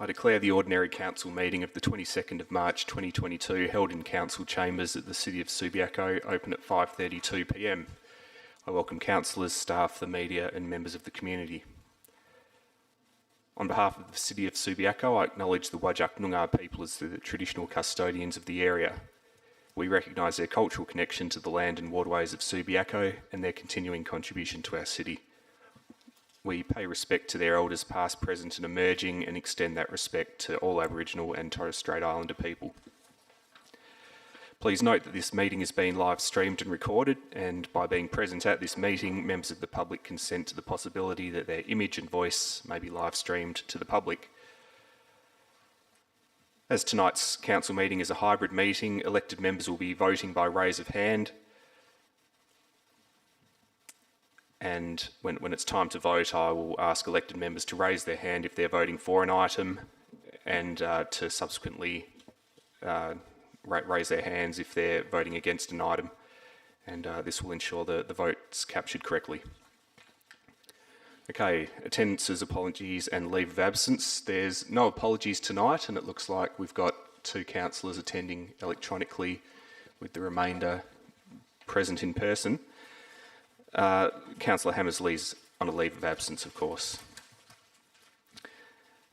I declare the Ordinary Council meeting of the 22nd of March 2022 held in Council Chambers at the City of Subiaco open at 5:32 p.m. I welcome councillors, staff, the media and members of the community. On behalf of the City of Subiaco, I acknowledge the Whadjuk Noongar people as the traditional custodians of the area. We recognise their cultural connection to the land and waterways of Subiaco and their continuing contribution to our city. We pay respect to their elders past, present and emerging and extend that respect to all Aboriginal and Torres Strait Islander people. Please note that this meeting is being live streamed and recorded, and by being present at this meeting, members of the public consent to the possibility that their image and voice may be live streamed to the public. As tonight's council meeting is a hybrid meeting, elected members will be voting by raise of hand. And when it's time to vote, I will ask elected members to raise their hand if they're voting for an item and to subsequently raise their hands if they're voting against an item. And this will ensure the vote's captured correctly. Okay, attendances, apologies and leave of absence. There's no apologies tonight, and it looks like we've got 2 councillors attending electronically with the remainder present in person. Councillor Hammersley's on a leave of absence, of course.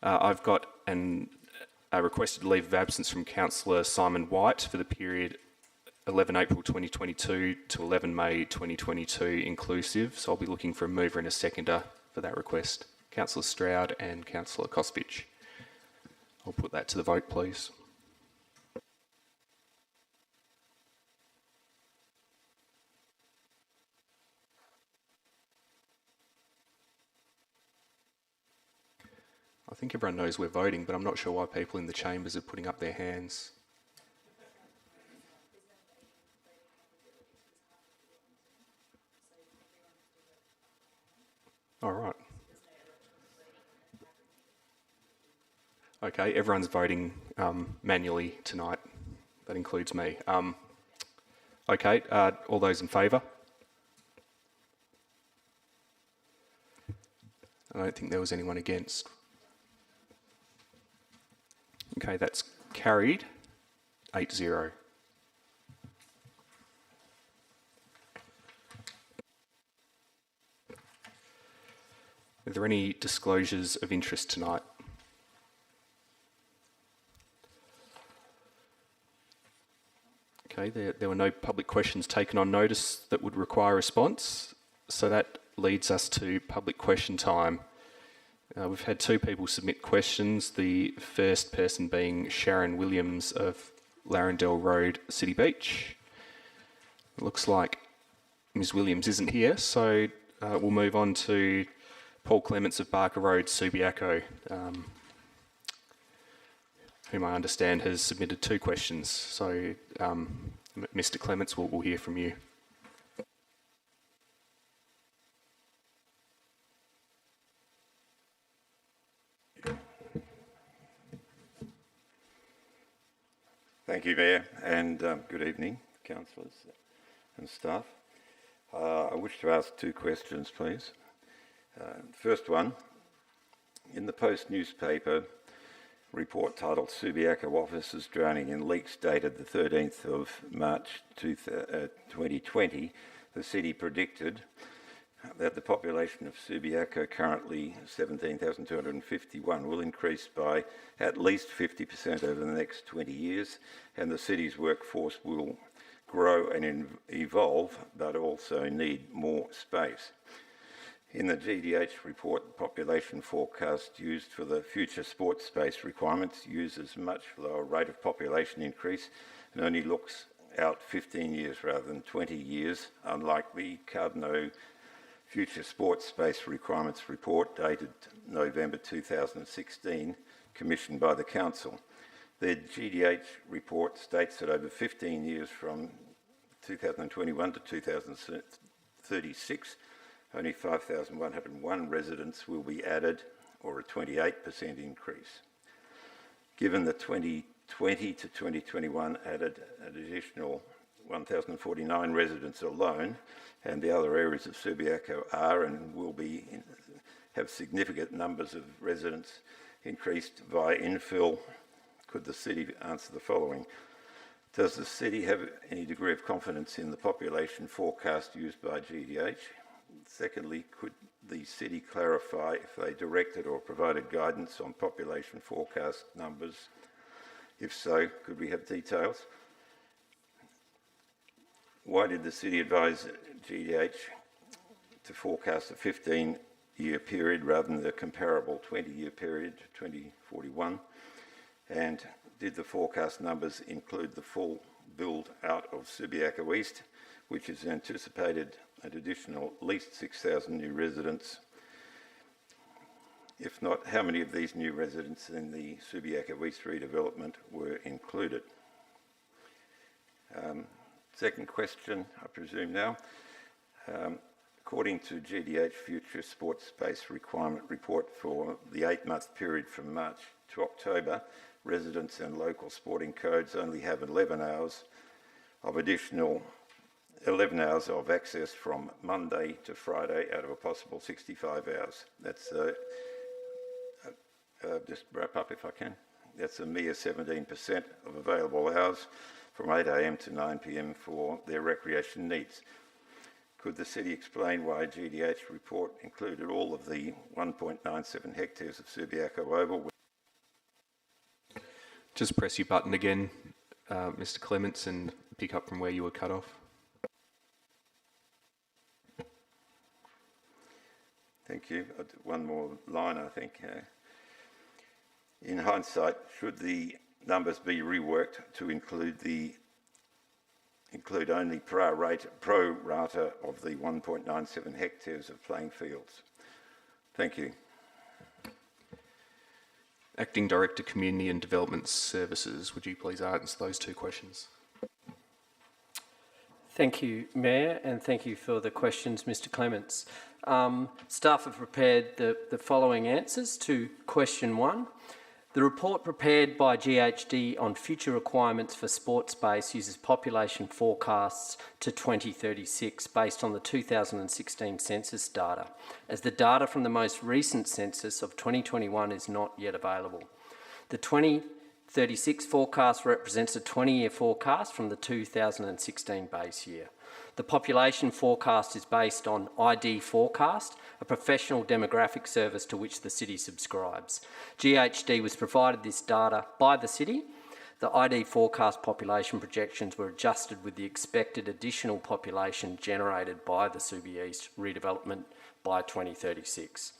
I've got a requested leave of absence from Councillor Simon White for the period 11 April 2022 to 11 May 2022 inclusive, so I'll be looking for a mover and a seconder for that request. Councillor Stroud and Councillor Kosvich. I'll put that to the vote, please. I think everyone knows we're voting, but I'm not sure why people in the chambers are putting up their hands. All right. Okay, everyone's voting manually tonight. That includes me. Okay, all those in favour? I don't think there was anyone against. Okay, that's carried 8-0. Are there any disclosures of interest tonight? Okay, there were no public questions taken on notice that would require a response, so that leads us to public question time. We've had 2 people submit questions, the first person being Sharon Williams of Larrendell Road, City Beach. It looks like Ms Williams isn't here, so we'll move on to Paul Clements of Barker Road, Subiaco, whom I understand has submitted 2 questions. So Mr Clements, we'll hear from you. Thank you, Mayor, and good evening, councillors and staff. I wish to ask 2 questions, please. First one, in the Post newspaper report titled Subiaco Officers Drowning in Leaks dated the 13th of March 2020, the city predicted that the population of Subiaco, currently 17,251, will increase by at least 50% over the next 20 years, and the city's workforce will grow and evolve, but also need more space. In the GDH report, the population forecast used for the future sports space requirements uses much lower rate of population increase and only looks out 15 years rather than 20 years, unlike the Cardno Future Sports Space Requirements Report dated November 2016, commissioned by the Council. The GDH report states that over 15 years from 2021 to 2036, only 5,101 residents will be added, or a 28% increase. Given the 2020 to 2021 added an additional 1,049 residents alone, and the other areas of Subiaco are and will have significant numbers of residents increased via infill? Could the city answer the following? Does the city have any degree of confidence in the population forecast used by GDH? Secondly, could the city clarify if they directed or provided guidance on population forecast numbers? If so, could we have details? Why did the city advise GDH to forecast a 15-year period rather than the comparable 20-year period, 2041? And did the forecast numbers include the full build out of Subiaco East, which is anticipated an additional at least 6,000 new residents? If not, how many of these new residents in the Subiaco East redevelopment were included? Second question, I presume now. According to GDH Future Sports Space Requirement Report for the 8-month period from March to October, residents and local sporting codes only have 11 hours of access from Monday to Friday out of a possible 65 hours. That's, just wrap up if I can. That's a mere 17% of available hours from 8 a.m. to 9 p.m. for their recreation needs. Could the city explain why GDH report included all of the 1.97 hectares of Subiaco Oval? Just press your button again, Mr. Clements, and pick up from where you were cut off. Thank you. One more line, I think. In hindsight, should the numbers be reworked to include only pro rata of the 1.97 hectares of playing fields? Thank you. Acting Director, Community and Development Services, would you please answer those two questions? Thank you, Mayor, and thank you for the questions, Mr. Clements. Staff have prepared the following answers to question 1. The report prepared by GHD on future requirements for sports space uses population forecasts to 2036 based on the 2016 census data, as the data from the most recent census of 2021 is not yet available. The 2036 forecast represents a 20-year forecast from the 2016 base year. The population forecast is based on ID Forecast, a professional demographic service to which the city subscribes. GHD was provided this data by the city. The ID Forecast population projections were adjusted with the expected additional population generated by the Subi East redevelopment by 2036.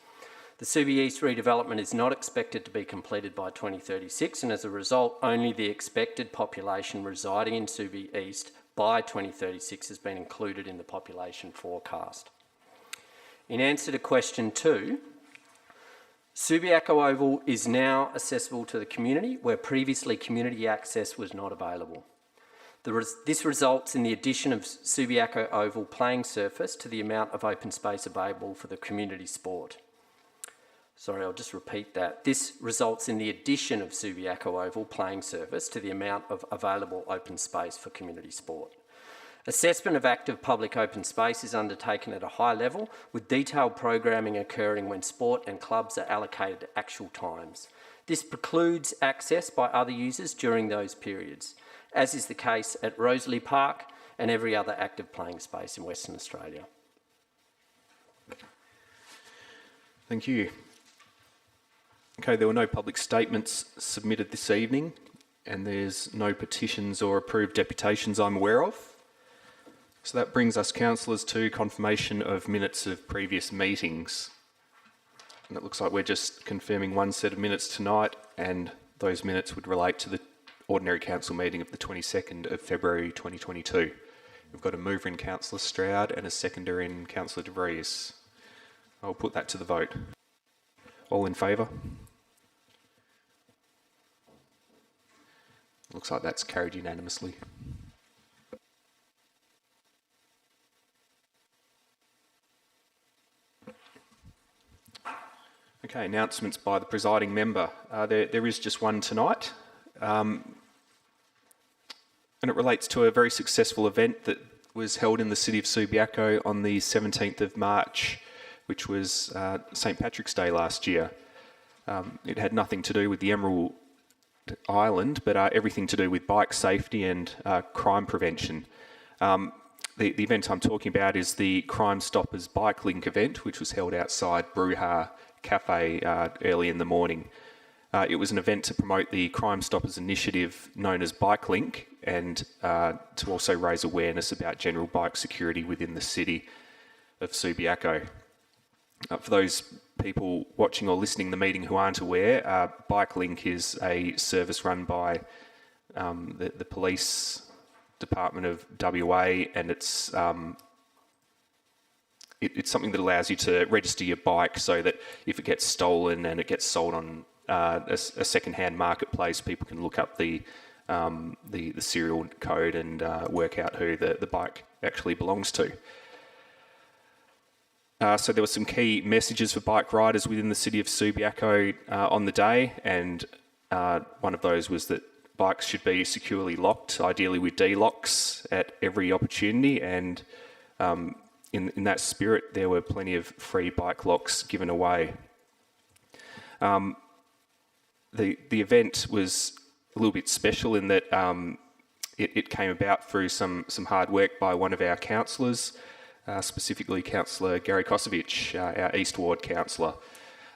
The Subi East redevelopment is not expected to be completed by 2036, and as a result, only the expected population residing in Subi East by 2036 has been included in the population forecast. In answer to question 2, Subiaco Oval is now accessible to the community, where previously community access was not available. This results in the addition of Subiaco Oval playing surface to the amount of open space available for the community sport. Sorry, I'll just repeat that. This results in the addition of Subiaco Oval playing surface to the amount of available open space for community sport. Assessment of active public open space is undertaken at a high level, with detailed programming occurring when sport and clubs are allocated at actual times. This precludes access by other users during those periods, as is the case at Rosalie Park and every other active playing space in Western Australia. Thank you. Okay, there were no public statements submitted this evening, and there's no petitions or approved deputations I'm aware of. So that brings us, councillors, to confirmation of minutes of previous meetings. And it looks like we're just confirming one set of minutes tonight, and those minutes would relate to the ordinary council meeting of the 22nd of February 2022. We've got a mover in Councillor Stroud and a seconder in Councillor De Vries. I'll put that to the vote. All in favour? Looks like that's carried unanimously. Okay, announcements by the presiding member. There is just one tonight, and it relates to a very successful event that was held in the city of Subiaco on the 17th of March, which was St. Patrick's Day last year. It had nothing to do with the Emerald Island, but everything to do with bike safety and crime prevention. The event I'm talking about is the Crime Stoppers Bike Link event, which was held outside Bruja Cafe early in the morning. It was an event to promote the Crime Stoppers initiative known as Bike Link, and to also raise awareness about general bike security within the city of Subiaco. For those people watching or listening to the meeting who aren't aware, Bike Link is a service run by the police department of WA, and it's something that allows you to register your bike so that if it gets stolen and it gets sold on a second-hand marketplace, people can look up the serial code and work out who the bike actually belongs to. So there were some key messages for bike riders within the city of Subiaco on the day, and one of those was that bikes should be securely locked, ideally with D-locks at every opportunity, and in that spirit there were plenty of free bike locks given away. The event was a little bit special in that it came about through some hard work by one of our councillors, specifically Councillor Gary Kosovich, our East Ward councillor.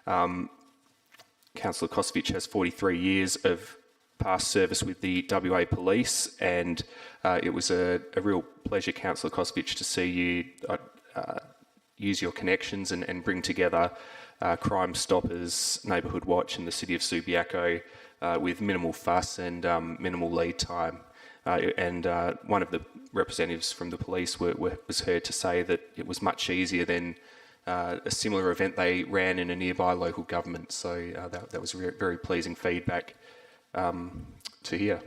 Councillor Kosovich has 43 years of past service with the WA Police, and it was a real pleasure, Councillor Kosovich, to see you use your connections and bring together Crime Stoppers, Neighbourhood Watch and the City of Subiaco with minimal fuss and minimal lead time. And one of the representatives from the police was heard to say that it was much easier than a similar event they ran in a nearby local government. So that was very pleasing feedback to hear.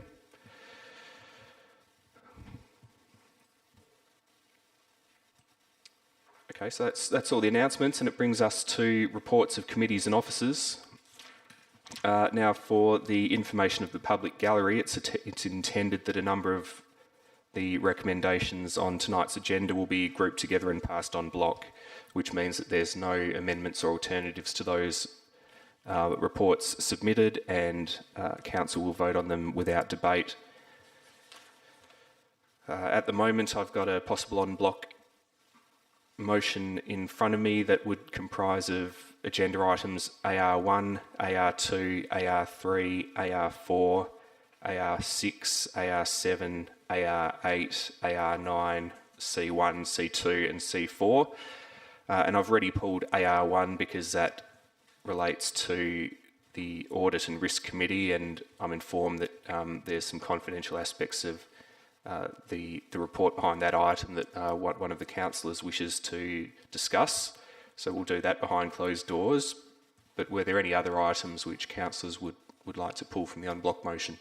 Okay, so that's all the announcements, and it brings us to reports of committees and officers. Now, for the information of the public gallery, it's intended that a number of the recommendations on tonight's agenda will be grouped together and passed en bloc, which means that there's no amendments or alternatives to those reports submitted, and Council will vote on them without debate. At the moment, I've got a possible en bloc motion in front of me that would comprise of agenda items AR1, AR2, AR3, AR4, AR6, AR7, AR8, AR9, C1, C2 and C4. And I've already pulled AR1 because that relates to the Audit and Risk Committee, and I'm informed that there's some confidential aspects of the report behind that item that one of the councillors wishes to discuss. So we'll do that behind closed doors. But were there any other items which councillors would like to pull from the unblock motion?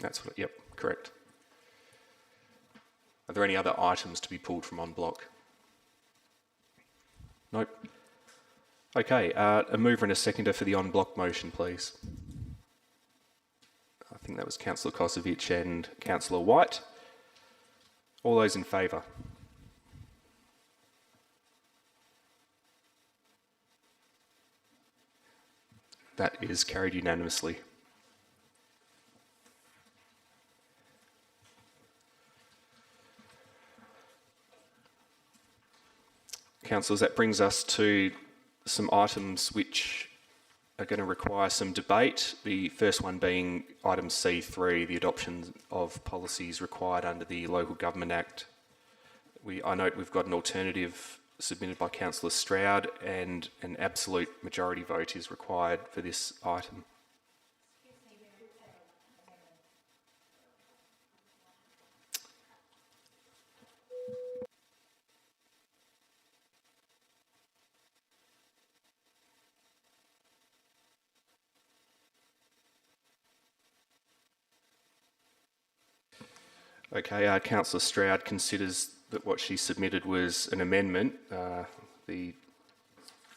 That's what, yep, correct. Are there any other items to be pulled from unblock? Nope. Okay, a mover and a seconder for the unblock motion, please. I think that was Councillor Kosovich and Councillor White. All those in favour? That is carried unanimously. Councillors, that brings us to some items which are going to require some debate. The first one being item C3, the adoption of policies required under the Local Government Act. I note we've got an alternative submitted by Councillor Stroud, and an absolute majority vote is required for this item. Okay, Councillor Stroud considers that what she submitted was an amendment. The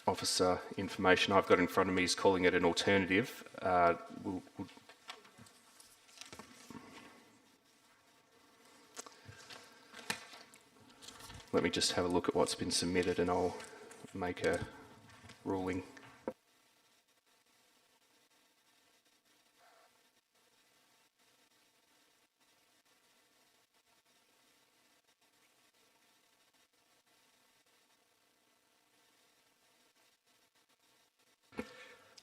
officer information I've got in front of me is calling it an alternative. Let me just have a look at what's been submitted and I'll make a ruling.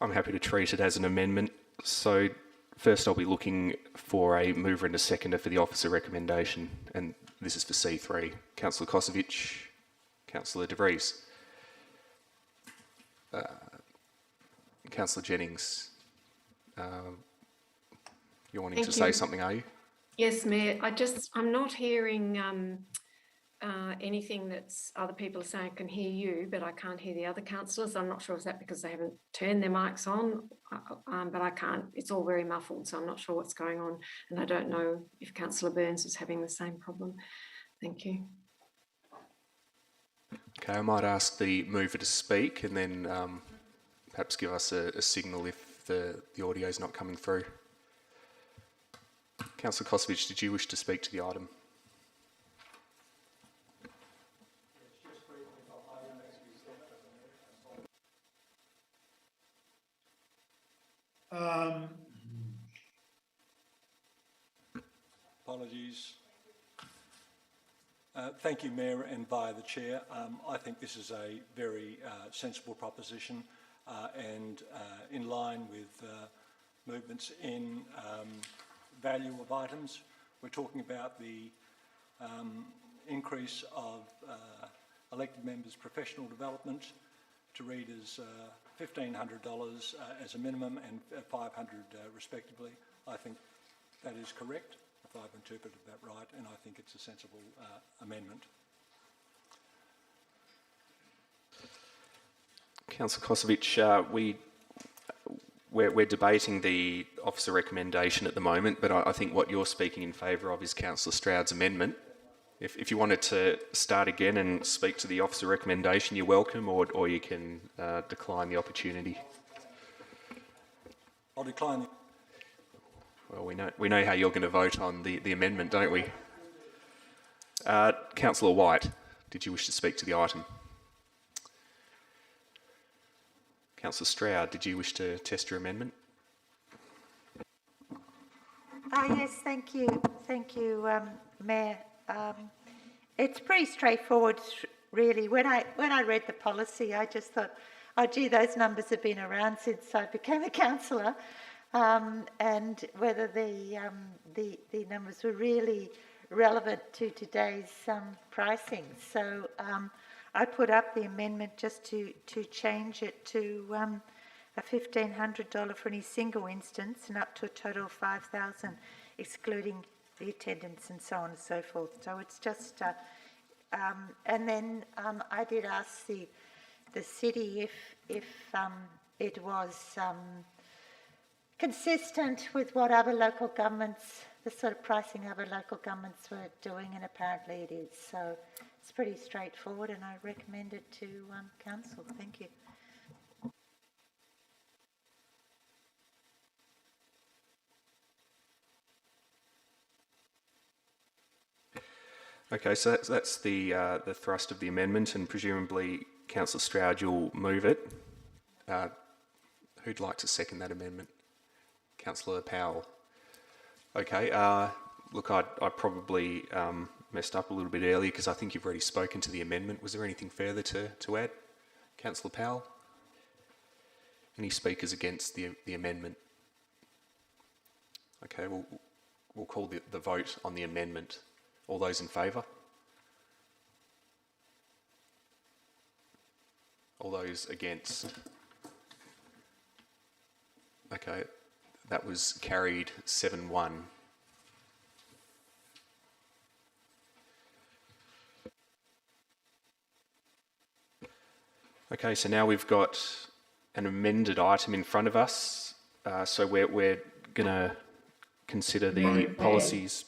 I'm happy to treat it as an amendment. So first I'll be looking for a mover and a seconder for the officer recommendation, and this is for C3. Councillor Kosovic, Councillor De Vries. Councillor Jennings, you're wanting to say something, are you? Yes, Mayor. I'm not hearing anything that's other people are saying. I can hear you, but I can't hear the other councillors. I'm not sure is that because they haven't turned their mics on, but I can't. It's all very muffled, so I'm not sure what's going on, and I don't know if Councillor Burns is having the same problem. Thank you. Okay, I might ask the mover to speak and then perhaps give us a signal if the audio is not coming through. Councillor Kosovic, did you wish to speak to the item? Apologies. Thank you, Mayor, and via the Chair. I think this is a very sensible proposition and in line with movements in value of items. We're talking about the increase of elected members' professional development to read as $1,500 as a minimum and $500 respectively. I think that is correct, if I've interpreted that right, and I think it's a sensible amendment. Councillor Kosovic, we're debating the officer recommendation at the moment, but I think what you're speaking in favour of is Councillor Stroud's amendment. If you wanted to start again and speak to the officer recommendation, you're welcome, or you can decline the opportunity. I'll decline. Well, we know how you're going to vote on the amendment, don't we? Councillor White, did you wish to speak to the item? Councillor Stroud, did you wish to test your amendment? Yes, thank you. Thank you, Mayor. It's pretty straightforward, really. When I read the policy, I just thought, oh, gee, those numbers have been around since I became a councillor, and whether the numbers were really relevant to today's pricing. So I put up the amendment just to change it to a $1,500 for any single instance and up to a total of $5,000, excluding the attendance and so on and so forth. So it's just, and then I did ask the city if it was consistent with what other local governments, the sort of pricing other local governments were doing, and apparently it is. So it's pretty straightforward, and I recommend it to council. Thank you. Okay, so that's the thrust of the amendment, and presumably Councillor Stroud, you'll move it. Who'd like to second that amendment? Councillor Powell. Okay, look, I probably messed up a little bit earlier because I think you've already spoken to the amendment. Was there anything further to add? Councillor Powell? Any speakers against the amendment? Okay, we'll call the vote on the amendment. All those in favour? All those against? Okay, that was carried 7-1. Okay, so now we've got an amended item in front of us. So we're going to consider the policies.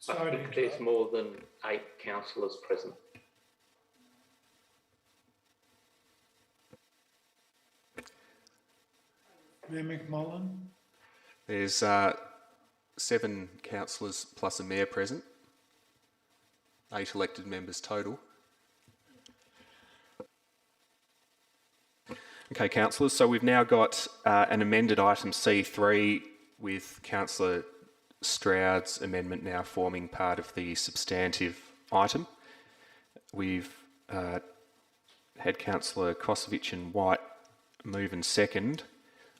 I think there's more than 8 councillors present. Mayor McMullen? There's 7 councillors plus a mayor present. 8 elected members total. Okay, councillors, so we've now got an amended item C3 with Councillor Stroud's amendment now forming part of the substantive item. We've had Councillor Kosovic and White move and second.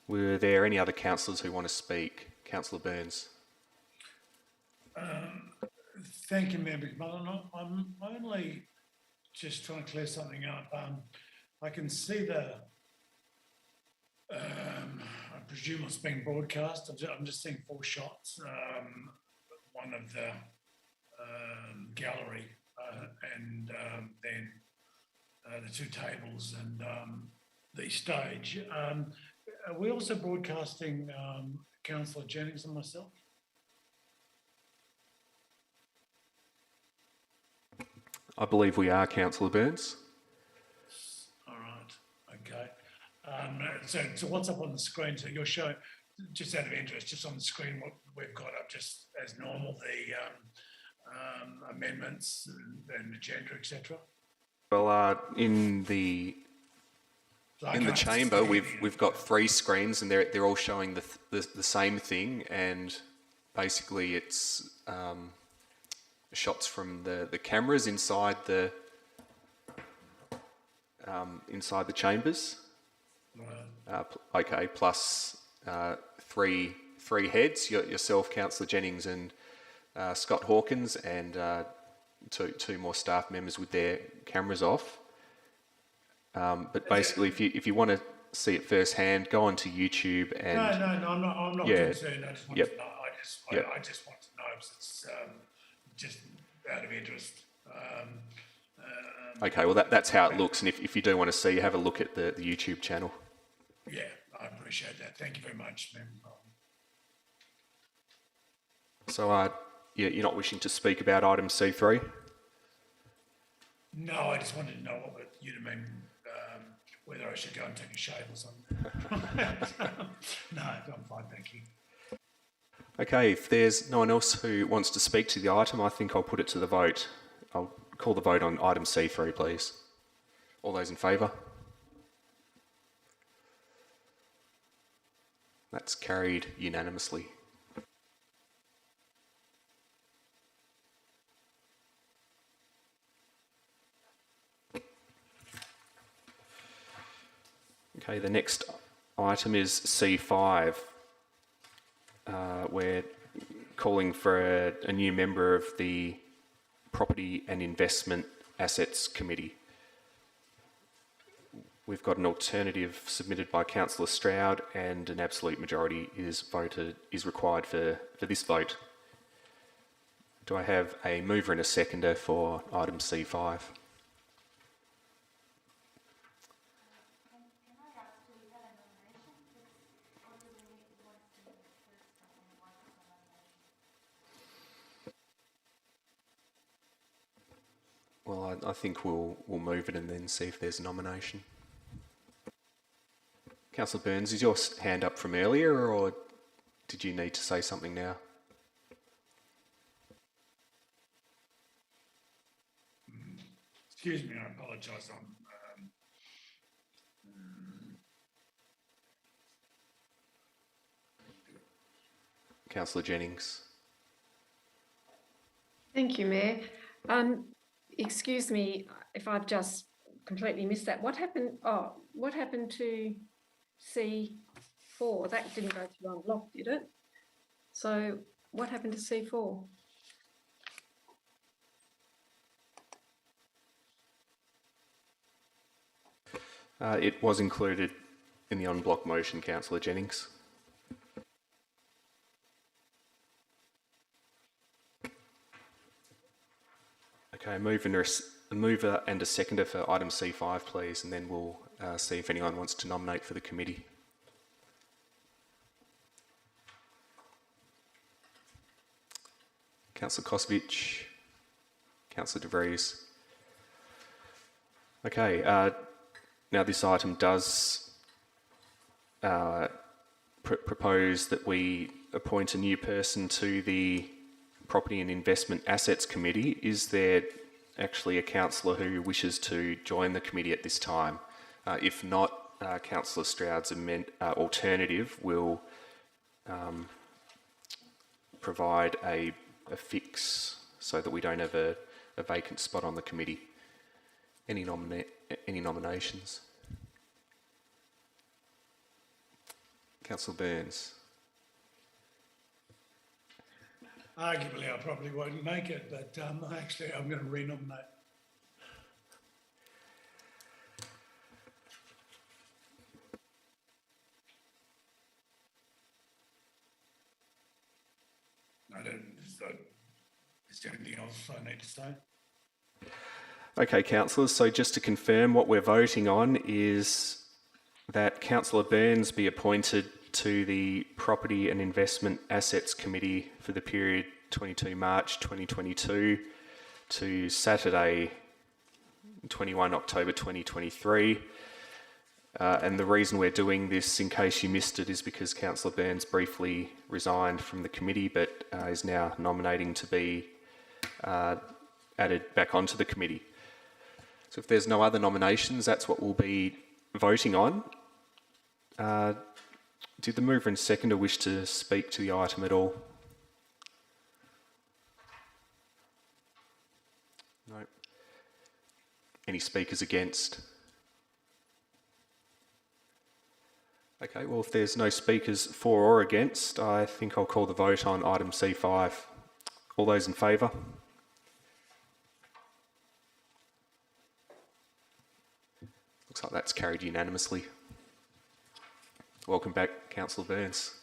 Were there any other councillors who want to speak? Councillor Burns. Thank you, Mayor McMullen. I'm only just trying to clear something up. I can see I presume it's being broadcast. I'm just seeing 4 shots. One of the gallery and then the 2 tables and the stage. Are we also broadcasting Councillor Jennings and myself? I believe we are, Councillor Burns. All right, okay. So what's up on the screen? So you're showing, just out of interest, just on the screen, what we've got up just as normal, the amendments and agenda, etc. Well, in the chamber, we've got 3 screens, and they're all showing the same thing, and basically it's shots from the cameras inside the chambers. Right. Okay, plus 3 heads, yourself, Councillor Jennings, and Scott Hawkins, and two more staff members with their cameras off. But basically, if you want to see it firsthand, go onto YouTube and No, I'm not concerned. I just want to know. I just want to know because it's just out of interest. Okay, well that's how it looks, and if you do want to see, have a look at the YouTube channel. Yeah, I appreciate that. Thank you very much, ma'am. So, you're not wishing to speak about item C3? No, I just wanted to know what you mean, whether I should go and take a shave or something. No, I'm fine, thank you. Okay, if there's no one else who wants to speak to the item, I think I'll put it to the vote. I'll call the vote on item C3, please. All those in favour? That's carried unanimously. Okay, the next item is C5. We're calling for a new member of the Property and Investment Assets Committee. We've got an alternative submitted by Councillor Stroud, and an absolute majority is required for this vote. Do I have a mover and a seconder for item C5? Well, I think we'll move it and then see if there's a nomination. Councillor Burns, is your hand up from earlier, or did you need to say something now? Excuse me, I apologise. Councillor Jennings. Thank you, Mayor. Excuse me if I've just completely missed that. What happened? Oh, what happened to C4? That didn't go through unblocked, did it? So what happened to C4? It was included in the on-block motion, Councillor Jennings. Okay, a mover and a seconder for item C5, please, and then we'll see if anyone wants to nominate for the committee. Councillor Kosovic, Councillor De Vries. Okay, now this item does propose that we appoint a new person to the Property and Investment Assets Committee. Is there actually a councillor who wishes to join the committee at this time? If not, Councillor Stroud's alternative will provide a fix so that we don't have a vacant spot on the committee. Any nominations? Councillor Burns. Arguably, I probably won't make it, but actually, I'm going to renominate. Is there anything else I need to say? Okay, councillors, so just to confirm, what we're voting on is that Councillor Burns be appointed to the Property and Investment Assets Committee for the period 22 March 2022 to Saturday 21 October 2023. And the reason we're doing this, in case you missed it, is because Councillor Burns briefly resigned from the committee but is now nominating to be added back onto the committee. So if there's no other nominations, that's what we'll be voting on. Did the mover and seconder wish to speak to the item at all? No. Any speakers against? Okay, well, if there's no speakers for or against, I think I'll call the vote on item C5. All those in favour? Looks like that's carried unanimously. Welcome back, Councillor Burns.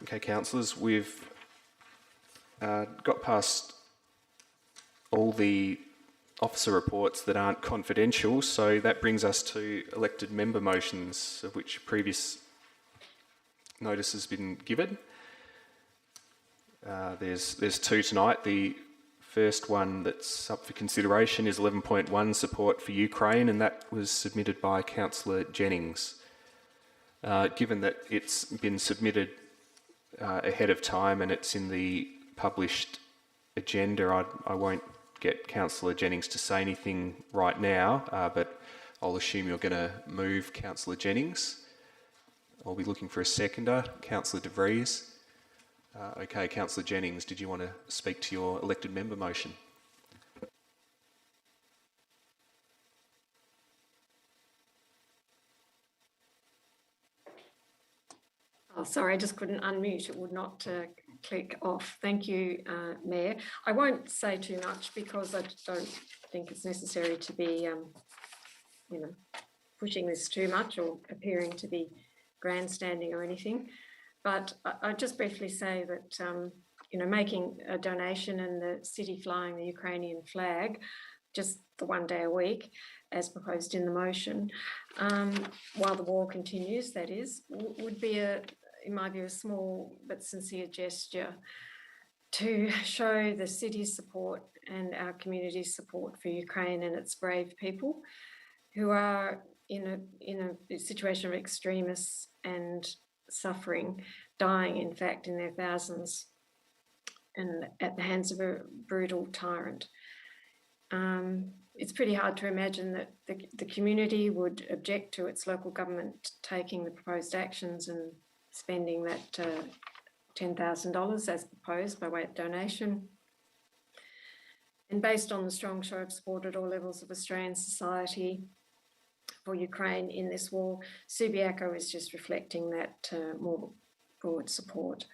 Okay, councillors, we've got past all the officer reports that aren't confidential, so that brings us to elected member motions, of which previous notice has been given. There's two tonight. The first one that's up for consideration is 11.1, support for Ukraine, and that was submitted by Councillor Jennings. Given that it's been submitted ahead of time and it's in the published agenda, I won't get Councillor Jennings to say anything right now, but I'll assume you're going to move, Councillor Jennings. I'll be looking for a seconder. Councillor De Vries. Okay, Councillor Jennings, did you want to speak to your elected member motion? Oh, sorry, I just couldn't unmute. It would not click off. Thank you, Mayor. I won't say too much because I don't think it's necessary to be, pushing this too much or appearing to be grandstanding or anything. But I'll just briefly say that, making a donation and the city flying the Ukrainian flag, just the 1 day a week, as proposed in the motion, while the war continues, that is, would be in my view, a small but sincere gesture to show the city's support and our community's support for Ukraine and its brave people who are in a situation of extremists and suffering, dying, in fact, in their thousands and at the hands of a brutal tyrant. It's pretty hard to imagine that the community would object to its local government taking the proposed actions and spending that $10,000 as proposed by way of donation. And based on the strong show of support at all levels of Australian society for Ukraine in this war, Subiaco is just reflecting that more broad support.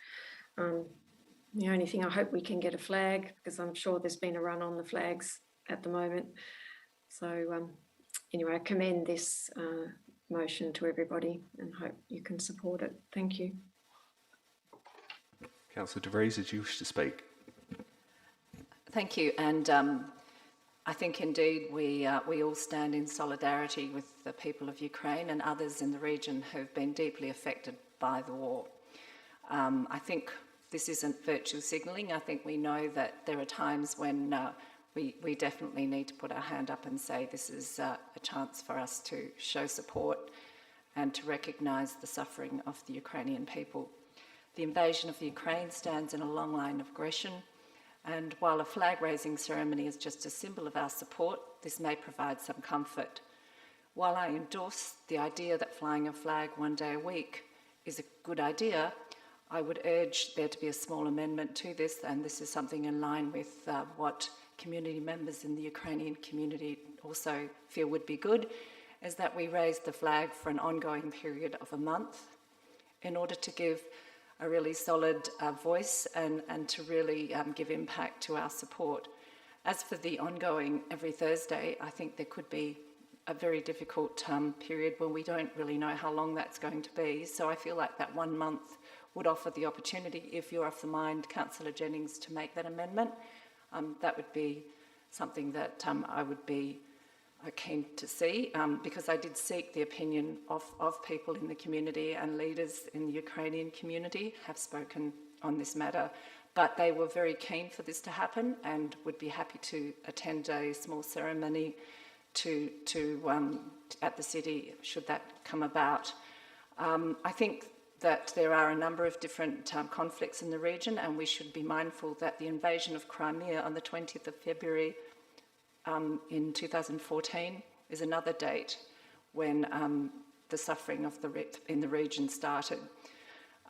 The only thing, I hope we can get a flag, because I'm sure there's been a run on the flags at the moment. So anyway, I commend this motion to everybody and hope you can support it. Thank you. Councillor De Vries, did you wish to speak? Thank you. And I think indeed we all stand in solidarity with the people of Ukraine and others in the region who've been deeply affected by the war. I think this isn't virtue signalling. I think we know that there are times when we definitely need to put our hand up and say this is a chance for us to show support and to recognise the suffering of the Ukrainian people. The invasion of the Ukraine stands in a long line of aggression, and while a flag-raising ceremony is just a symbol of our support, this may provide some comfort. While I endorse the idea that flying a flag one day a week is a good idea, I would urge there to be a small amendment to this, and this is something in line with what community members in the Ukrainian community also feel would be good, is that we raise the flag for an ongoing period of a month in order to give a really solid voice and to really give impact to our support. As for the ongoing every Thursday, I think there could be a very difficult period when we don't really know how long that's going to be. So I feel like that 1 month would offer the opportunity, if you're of the mind, Councillor Jennings, to make that amendment. That would be something that I would be keen to see, because I did seek the opinion of people in the community, and leaders in the Ukrainian community have spoken on this matter, but they were very keen for this to happen and would be happy to attend a small ceremony at the city should that come about. I think that there are a number of different conflicts in the region, and we should be mindful that the invasion of Crimea on the 20th of February in 2014 is another date when the suffering of in the region started.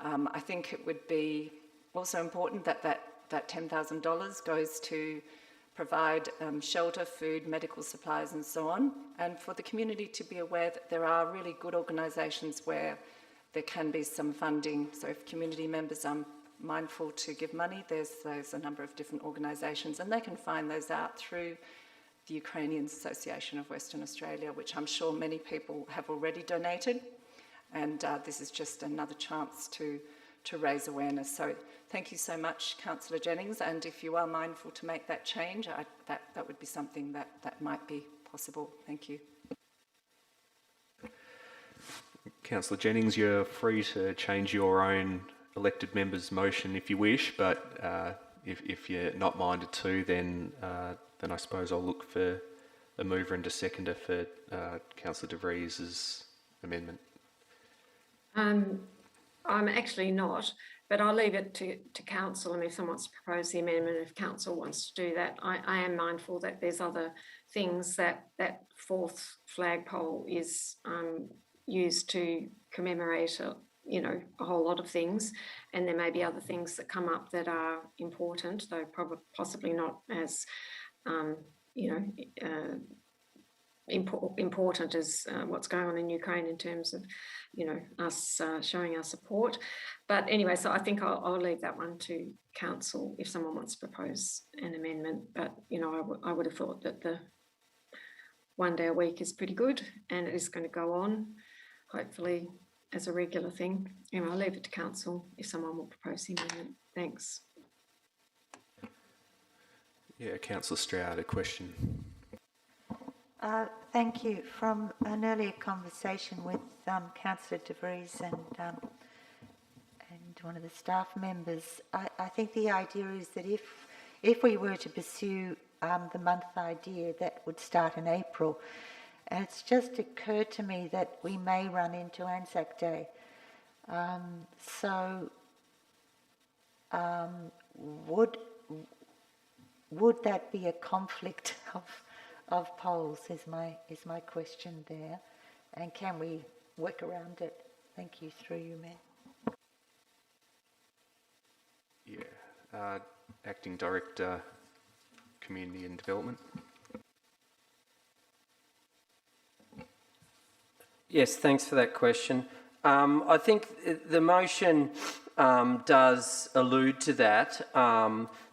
I think it would be also important that $10,000 goes to provide shelter, food, medical supplies and so on, and for the community to be aware that there are really good organisations where there can be some funding. So if community members are mindful to give money, there's a number of different organisations, and they can find those out through the Ukrainian Association of Western Australia, which I'm sure many people have already donated, and this is just another chance to raise awareness. So thank you so much, Councillor Jennings, and if you are mindful to make that change, that would be something that might be possible. Thank you. Councillor Jennings, you're free to change your own elected member's motion if you wish, but if you're not minded to, then I suppose I'll look for a mover and a seconder for Councillor De Vries's amendment. I'm actually not, but I'll leave it to council. And if someone wants to propose the amendment, if council wants to do that, I am mindful that there's other things that fourth flagpole is used to commemorate, a whole lot of things, and there may be other things that come up that are important, though possibly not as important as what's going on in Ukraine in terms of, us showing our support. But anyway, so I think I'll leave that one to council if someone wants to propose an amendment. But, I would have thought that the 1 day a week is pretty good, and it is going to go on, hopefully, as a regular thing. Anyway, I'll leave it to council if someone will propose the amendment. Thanks. Yeah, Councillor Stroud, a question. Thank you. From an earlier conversation with Councillor De Vries and one of the staff members, I think the idea is that if we were to pursue the month idea, that would start in April. And it's just occurred to me that we may run into Anzac Day. Would that be a conflict of polls is my question there, and can we work around it? Thank you, through you, Mayor. Yeah, Acting Director, Community and Development. Yes, thanks for that question. I think the motion does allude to that,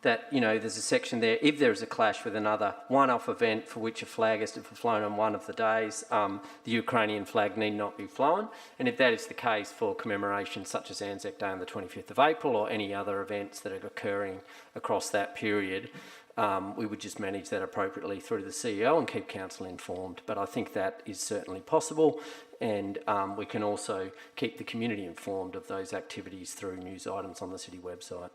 there's a section there, if there is a clash with another one-off event for which a flag is to be flown on one of the days, the Ukrainian flag need not be flown. And if that is the case for commemorations such as Anzac Day on the 25th of April or any other events that are occurring across that period, we would just manage that appropriately through the CEO and keep council informed. But I think that is certainly possible, and we can also keep the community informed of those activities through news items on the city website.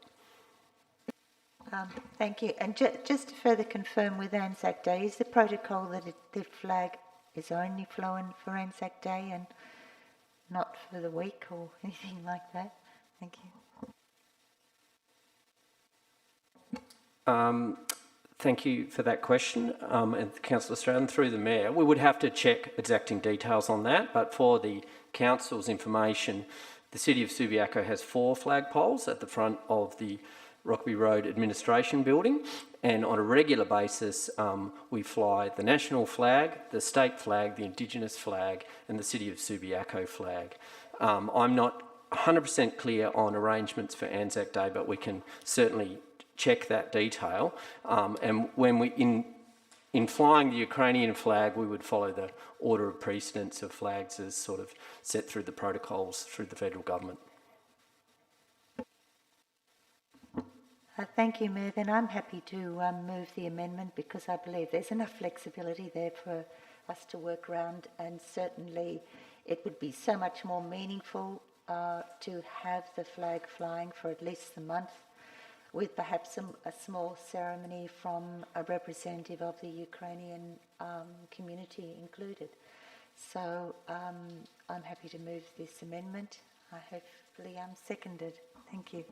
Thank you. And just to further confirm with Anzac Day, is the protocol that the flag is only flown for Anzac Day and not for the week or anything like that? Thank you. Thank you for that question, and Councillor Stratton, through the Mayor. We would have to check exacting details on that, but for the Council's information, the City of Subiaco has 4 flagpoles at the front of the Rockaby Road Administration Building, and on a regular basis we fly the national flag, the state flag, the Indigenous flag and the City of Subiaco flag. I'm not 100% clear on arrangements for Anzac Day, but we can certainly check that detail. And when we, in flying the Ukrainian flag, we would follow the order of precedence of flags as sort of set through the protocols through the federal government. Thank you, Mayor. Then I'm happy to move the amendment because I believe there's enough flexibility there for us to work around, and certainly it would be so much more meaningful to have the flag flying for at least the month, with perhaps a small ceremony from a representative of the Ukrainian community included. So I'm happy to move this amendment. Hopefully I'm seconded. Thank you.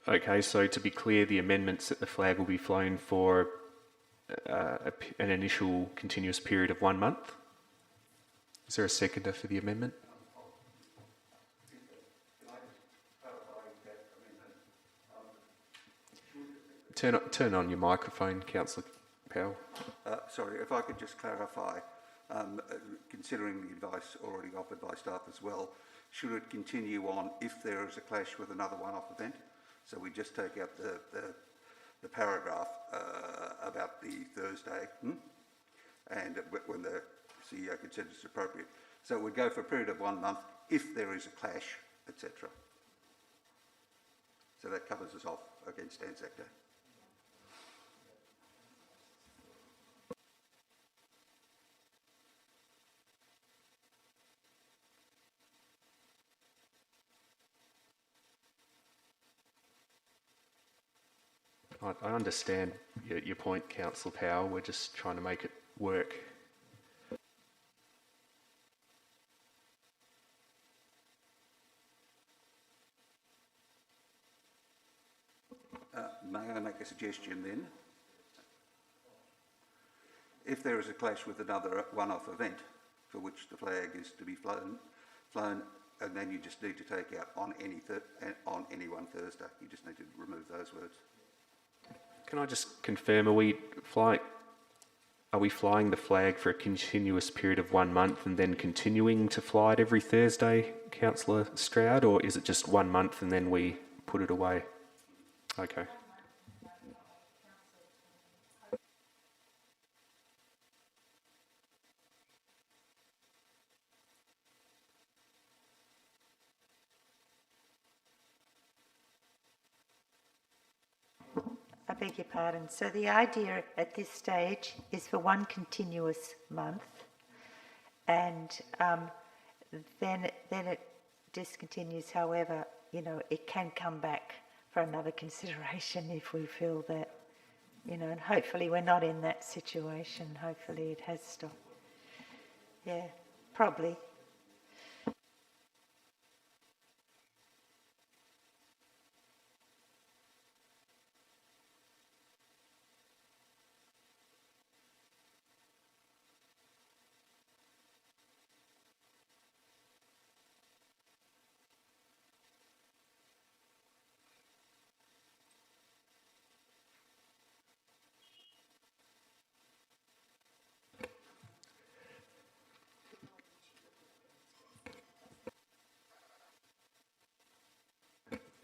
Okay, so to be clear, the amendments that the flag will be flown for an initial continuous period of 1 month. Is there a seconder for the amendment? Turn on your microphone, Councillor Powell. Sorry, if I could just clarify, considering the advice already offered by staff as well, should it continue on if there is a clash with another one-off event? So we just take out the paragraph about the Thursday, and when the CEO considers it appropriate. So it would go for a period of 1 month if there is a clash, etc. So that covers us off against Anzac Day. I understand your point, Councillor Powell. We're just trying to make it work. May I make a suggestion then? If there is a clash with another one-off event for which the flag is to be flown, and then you just need to take out on any one Thursday. You just need to remove those words. Can I just confirm, are we flying the flag for a continuous period of 1 month and then continuing to fly it every Thursday, Councillor Stroud, or is it just 1 month and then we put it away? Okay. I beg your pardon. So the idea at this stage is for one continuous month, and then it discontinues. However, it can come back for another consideration if we feel that, and hopefully we're not in that situation. Hopefully it has stopped. Yeah, probably.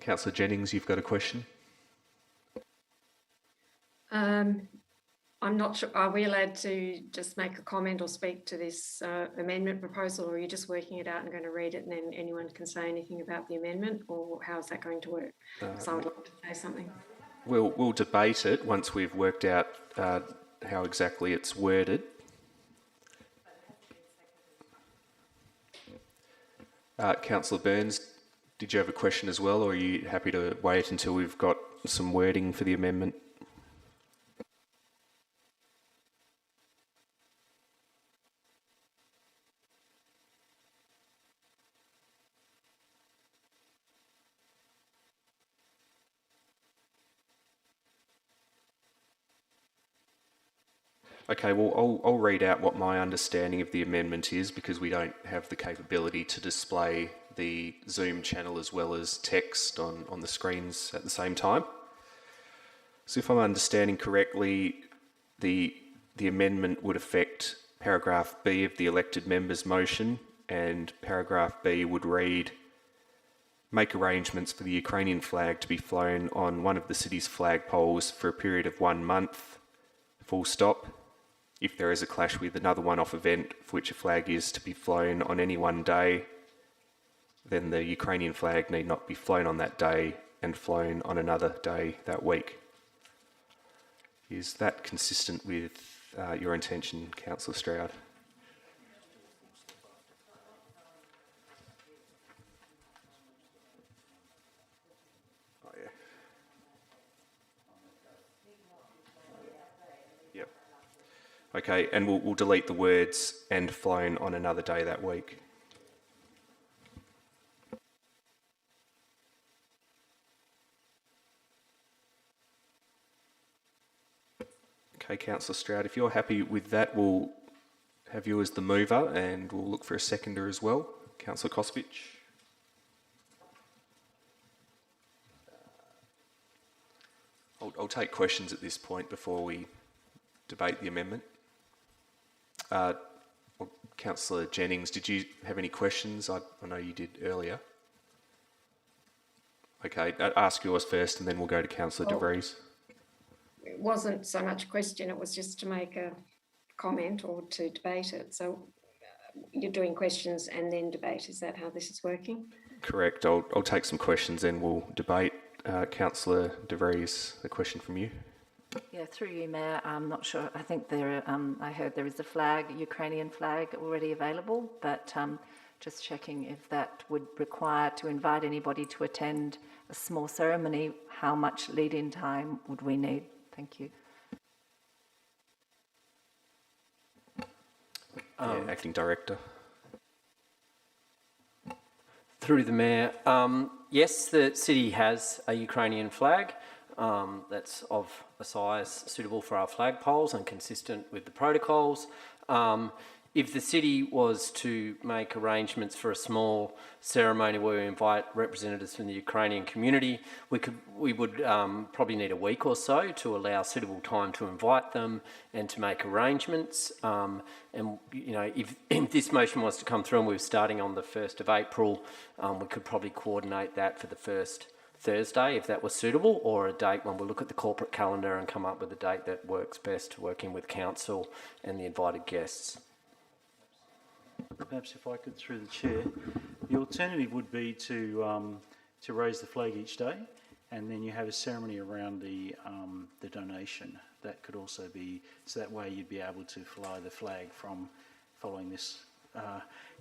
Councillor Jennings, you've got a question? I'm not sure, are we allowed to just make a comment or speak to this amendment proposal, or are you just working it out and going to read it and then anyone can say anything about the amendment, or how is that going to work? Because I would like to say something. We'll debate it once we've worked out how exactly it's worded. Councillor Burns, did you have a question as well, or are you happy to wait until we've got some wording for the amendment? Okay, well, I'll read out what my understanding of the amendment is, because we don't have the capability to display the Zoom channel as well as text on the screens at the same time. So if I'm understanding correctly, the amendment would affect paragraph B of the elected members' motion, and paragraph B would read, make arrangements for the Ukrainian flag to be flown on one of the city's flagpoles for a period of 1 month, full stop. If there is a clash with another one-off event for which a flag is to be flown on any one day, then the Ukrainian flag need not be flown on that day and flown on another day that week. Is that consistent with your intention, Councillor Stroud? Oh, yeah. Yep. Okay, and we'll delete the words "and flown on another day that week." Okay, Councillor Stroud, if you're happy with that, we'll have you as the mover and we'll look for a seconder as well. Councillor Kosovich. I'll take questions at this point before we debate the amendment. Councillor Jennings, did you have any questions? I know you did earlier. Okay, ask yours first and then we'll go to Councillor De Vries. It wasn't so much a question, it was just to make a comment or to debate it. So you're doing questions and then debate. Is that how this is working? Correct. I'll take some questions and we'll debate. Councillor De Vries, a question from you. Yeah, through you, Mayor. I'm not sure. I think there. I heard there is a flag, Ukrainian flag, already available, but just checking if that would require to invite anybody to attend a small ceremony. How much lead-in time would we need? Thank you. Acting Director. Through the Mayor, yes, the city has a Ukrainian flag that's of a size suitable for our flagpoles and consistent with the protocols. If the city was to make arrangements for a small ceremony where we invite representatives from the Ukrainian community, we would probably need a week or so to allow suitable time to invite them and to make arrangements. And you know, if this motion was to come through and we were starting on the 1st of April, we could probably coordinate that for the first Thursday if that was suitable, or a date when we look at the corporate calendar and come up with a date that works best, working with council and the invited guests. Perhaps if I could, through the chair, the alternative would be to raise the flag each day, and then you have a ceremony around the donation. That could also be, so that way you'd be able to fly the flag from following this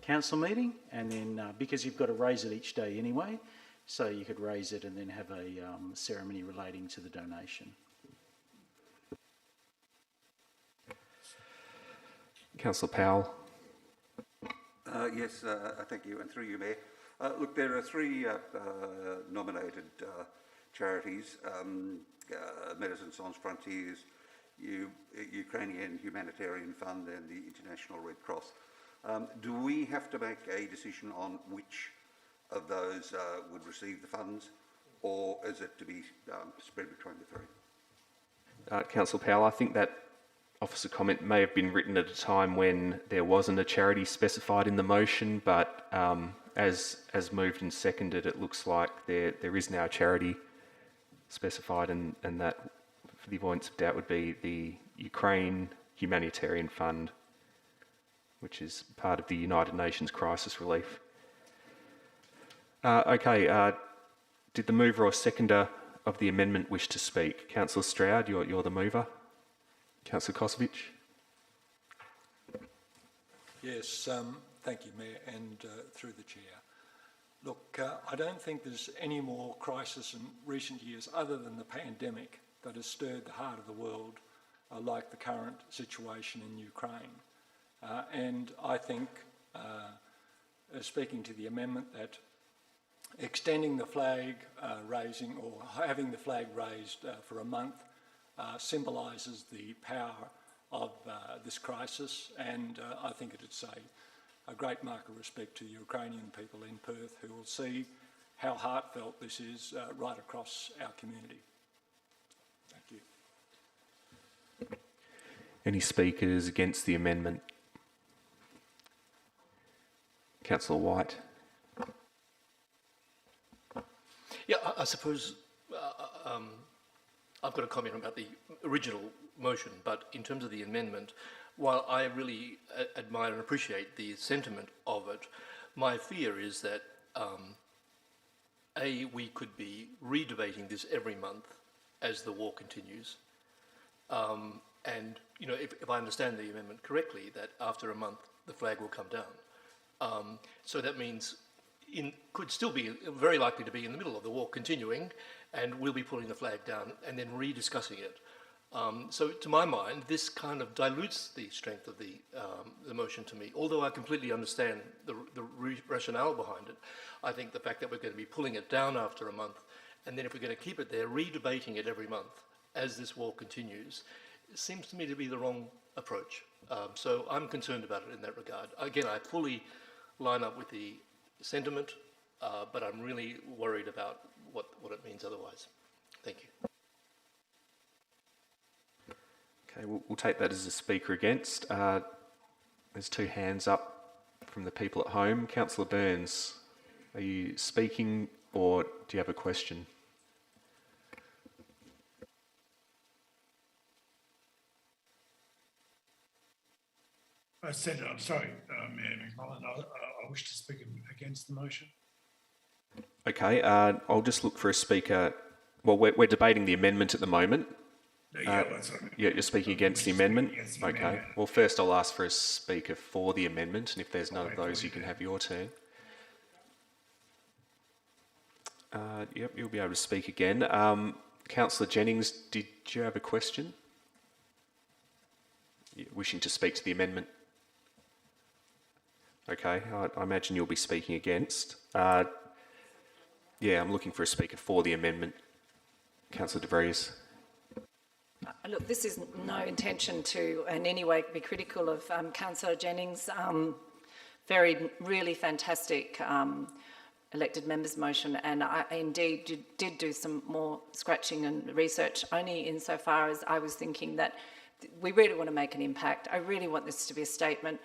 council meeting, and then because you've got to raise it each day anyway, so you could raise it and then have a ceremony relating to the donation. Councillor Powell. Yes, thank you, and through you, Mayor. Look, there are three nominated charities, Médecins Sans Frontières, Ukrainian Humanitarian Fund and the International Red Cross. Do we have to make a decision on which of those would receive the funds, or is it to be spread between the three? Councillor Powell, I think that officer comment may have been written at a time when there wasn't a charity specified in the motion, but as moved and seconded, it looks like there is now a charity specified, and that, for the avoidance of doubt, would be the Ukraine Humanitarian Fund, which is part of the United Nations Crisis Relief. Okay, did the mover or seconder of the amendment wish to speak? Councillor Stroud, you're the mover. Councillor Kosovich. Yes, thank you, Mayor, and through the Chair. Look, I don't think there's any more crisis in recent years other than the pandemic that has stirred the heart of the world like the current situation in Ukraine. And I think, speaking to the amendment, that extending the flag raising or having the flag raised for a month symbolises the power of this crisis, and I think it's a great mark of respect to the Ukrainian people in Perth who will see how heartfelt this is right across our community. Thank you. Any speakers against the amendment? Councillor White. Yeah, I suppose I've got a comment about the original motion, but in terms of the amendment, while I really admire and appreciate the sentiment of it, my fear is that we could be redebating this every month as the war continues. And, you know, if I understand the amendment correctly, that after a month the flag will come down. So that means could still be very likely to be in the middle of the war continuing, and we'll be pulling the flag down and then rediscussing it. So to my mind, this kind of dilutes the strength of the motion to me. Although I completely understand the rationale behind it, I think the fact that we're going to be pulling it down after a month, and then if we're going to keep it there, redebating it every month as this war continues, it seems to me to be the wrong approach. So I'm concerned about it in that regard. Again, I fully line up with the sentiment, but I'm really worried about what it means otherwise. Thank you. Okay, we'll take that as a speaker against. There's two hands up from the people at home. Councillor Burns, are you speaking or do you have a question? I said, I'm sorry, Mayor McMullen, I wish to speak against the motion. Okay, I'll just look for a speaker. Well, we're debating the amendment at the moment. Yeah, that's right. Yeah, you're speaking against the amendment? Against the Okay. amendment. Well, first I'll ask for a speaker for the amendment, and if there's none of those, you can have your turn. Yep, you'll be able to speak again. Councillor Jennings, did you have a question? You're wishing to speak to the amendment? Okay, I imagine you'll be speaking against. Yeah, I'm looking for a speaker for the amendment. Councillor De Vries. Look, this is no intention to in any way be critical of Councillor Jennings' really fantastic elected members motion, and I indeed did do some more scratching and research, only insofar as I was thinking that we really want to make an impact. I really want this to be a statement.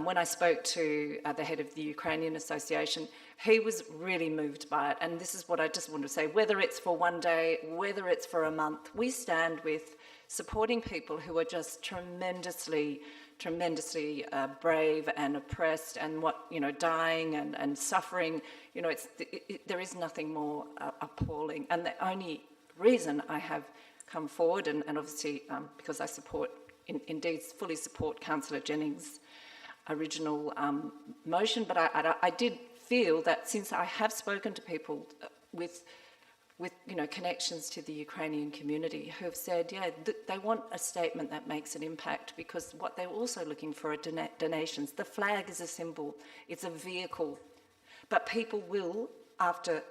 When I spoke to the head of the Ukrainian Association, he was really moved by it. And this is what I just want to say, whether it's for one day, whether it's for a month, we stand with supporting people who are just tremendously brave and oppressed and dying and suffering. You know, there is nothing more appalling. And the only reason I have come forward, and obviously because I indeed fully support Councillor Jennings' original motion, but I did feel that since I have spoken to people with connections to the Ukrainian community who have said, they want a statement that makes an impact, because what they're also looking for are donations. The flag is a symbol, it's a vehicle, but people will, after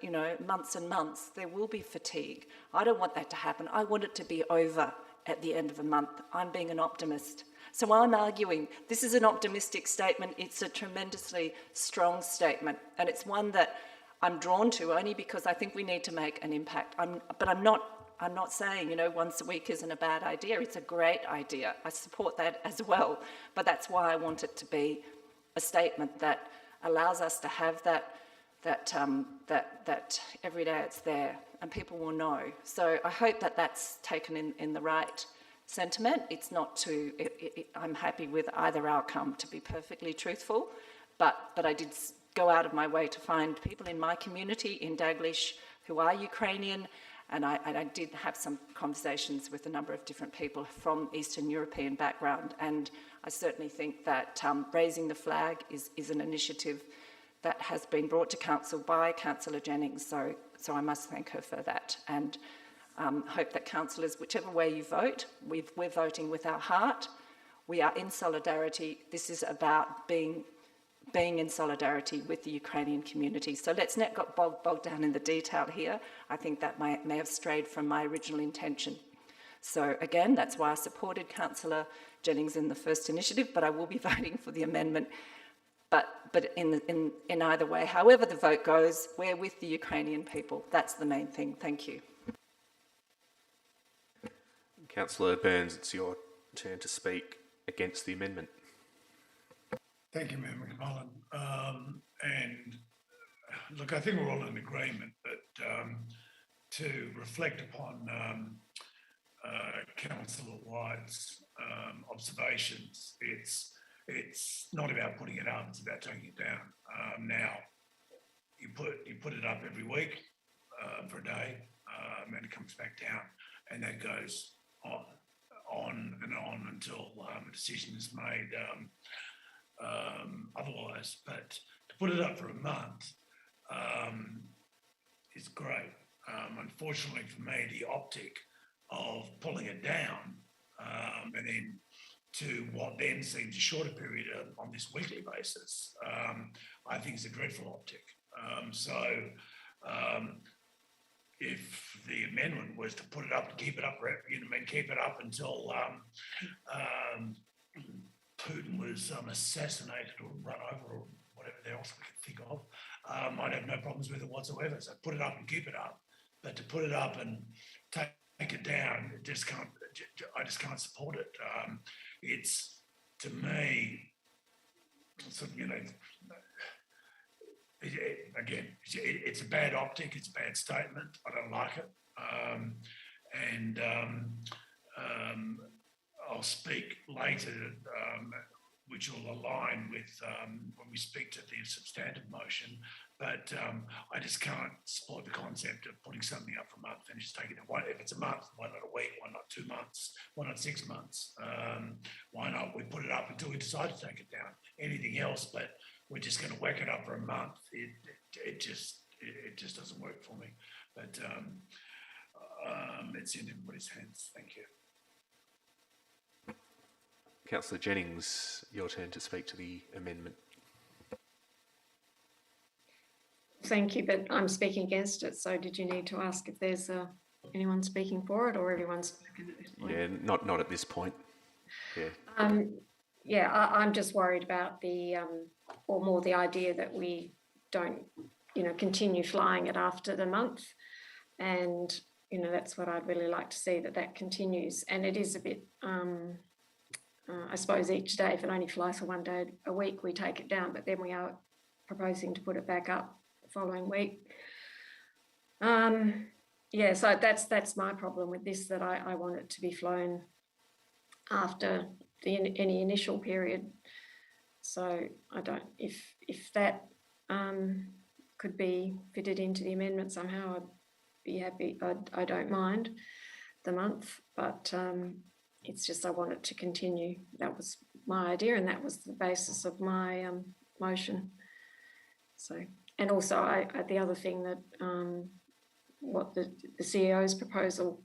months and months, there will be fatigue. I don't want that to happen. I want it to be over at the end of a month. I'm being an optimist. So I'm arguing this is an optimistic statement. It's a tremendously strong statement, and it's one that I'm drawn to only because I think we need to make an impact. But I'm not saying once a week isn't a bad idea. It's a great idea. I support that as well. But that's why I want it to be a statement that allows us to have that every day it's there and people will know. So I hope that that's taken in the right sentiment. It's not I'm happy with either outcome, to be perfectly truthful, but I did go out of my way to find people in my community in Daglish who are Ukrainian, And I did have some conversations with a number of different people from Eastern European background, and I certainly think that raising the flag is an initiative that has been brought to council by Councillor Jennings, so I must thank her for that, and hope that councillors, whichever way you vote, we're voting with our heart. We are in solidarity. This is about being in solidarity with the Ukrainian community. So let's not get bogged down in the detail here. I think that may have strayed from my original intention. So again, that's why I supported Councillor Jennings in the first initiative, but I will be voting for the amendment. But in either way, however the vote goes, we're with the Ukrainian people. That's the main thing. Thank you. Councillor Burns, it's your turn to speak against the amendment. Thank you, Mayor McMullen. And look, I think we're all in agreement, but to reflect upon Councillor White's observations, it's not about putting it up; it's about taking it down. Now, you put it up every week for a day, and it comes back down, and that goes on and on until a decision is made. Otherwise, but to put it up for a month is great. Unfortunately for me, the optic of pulling it down and then to what then seems a shorter period on this weekly basis, I think is a dreadful optic. If the amendment was to put it up, keep it up, keep it up until Putin was assassinated or run over or whatever else we could think of, I'd have no problems with it whatsoever. So put it up and keep it up. But to put it up and take it down, I just can't support it. It's, to me, sort of, it's a bad optic, it's a bad statement. I don't like it. I'll speak later, which will align with when we speak to the substantive motion, but I just can't support the concept of putting something up for a month and just taking it. If it's a month, why not a week? Why not 2 months? Why not 6 months? Why not we put it up until we decide to take it down? Anything else, but we're just going to whack it up for a month. It just doesn't work for me. But it's in everybody's hands. Thank you. Councillor Jennings, your turn to speak to the amendment. Thank you, but I'm speaking against it. So did you need to ask if there's anyone speaking for it or everyone's spoken at this point? Yeah, not at this point. Yeah. I'm just worried about or more the idea that we don't, continue flying it after the month. And, that's what I'd really like to see, that continues. And it is a bit, I suppose each day, if it only flies for 1 day a week, we take it down, but then we are proposing to put it back up the following week. So that's my problem with this, that I want it to be flown after any initial period. So I don't, if that could be fitted into the amendment somehow, I'd be happy. I don't mind the month, but it's just I want it to continue. That was my idea, and that was the basis of my motion. So, and also the other thing that what the CEO's proposal,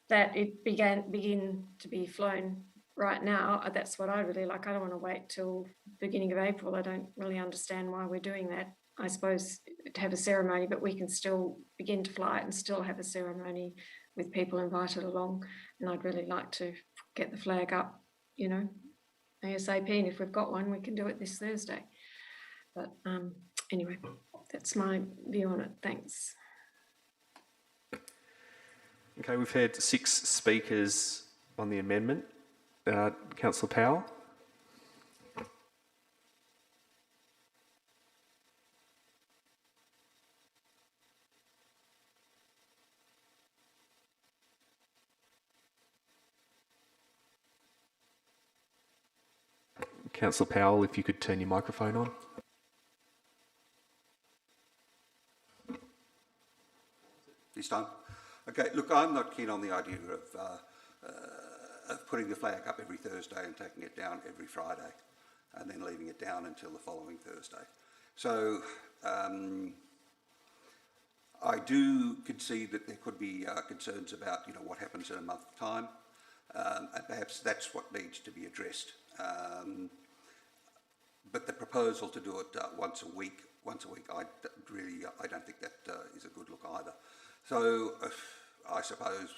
that it begin to be flown right now. That's what I really like. I don't want to wait till beginning of April. I don't really understand why we're doing that. I suppose to have a ceremony, but we can still begin to fly it and still have a ceremony with people invited along. And I'd really like to get the flag up, ASAP. And if we've got one, we can do it this Thursday. But anyway, that's my view on it. Thanks. Okay, we've had 6 speakers on the amendment. Councillor Powell. Councillor Powell, if you could turn your microphone on. This time. Okay, look, I'm not keen on the idea of putting the flag up every Thursday and taking it down every Friday and then leaving it down until the following Thursday. So I do concede that there could be concerns about, what happens in a month's time, and perhaps that's what needs to be addressed. But the proposal to do it once a week, I don't think that is a good look either. So I suppose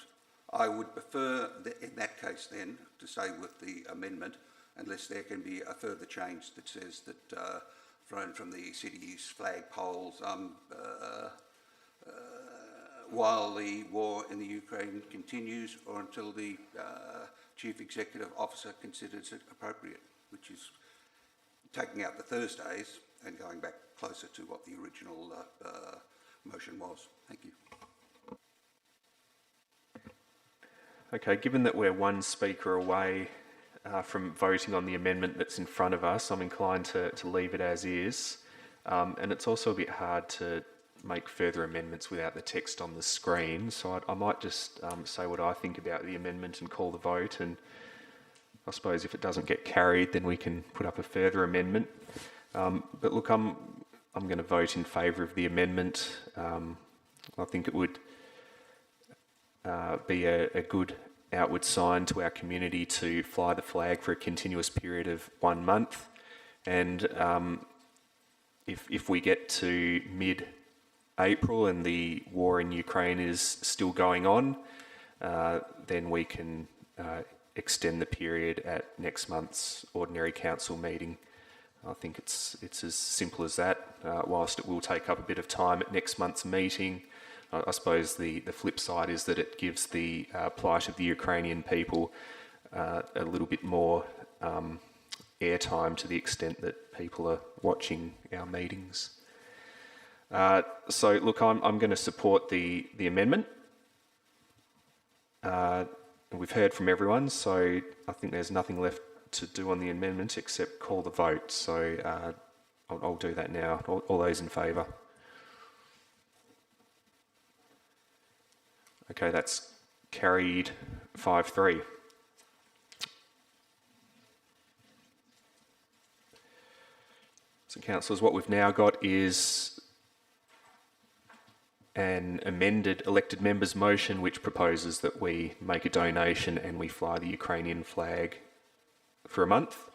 I would prefer in that case then to stay with the amendment, unless there can be a further change that says that from the city's flag poles while the war in the Ukraine continues, or until the Chief Executive Officer considers it appropriate, which is taking out the Thursdays and going back closer to what the original motion was. Thank you. Okay, given that we're one speaker away from voting on the amendment that's in front of us, I'm inclined to leave it as is. And it's also a bit hard to make further amendments without the text on the screen. So I might just say what I think about the amendment and call the vote. And I suppose if it doesn't get carried, then we can put up a further amendment. But look, I'm going to vote in favour of the amendment. I think it would be a good outward sign to our community to fly the flag for a continuous period of 1 month. And if we get to mid-April and the war in Ukraine is still going on, then we can extend the period at next month's ordinary council meeting. I think it's as simple as that. Whilst it will take up a bit of time at next month's meeting, I suppose the flip side is that it gives the plight of the Ukrainian people a little bit more airtime, to the extent that people are watching our meetings. So look, I'm going to support the amendment. We've heard from everyone, so I think there's nothing left to do on the amendment except call the vote. So I'll do that now. All those in favour? Okay, that's carried 5-3. So councillors, what we've now got is an amended elected members motion which proposes that we make a donation and we fly the Ukrainian flag for a month.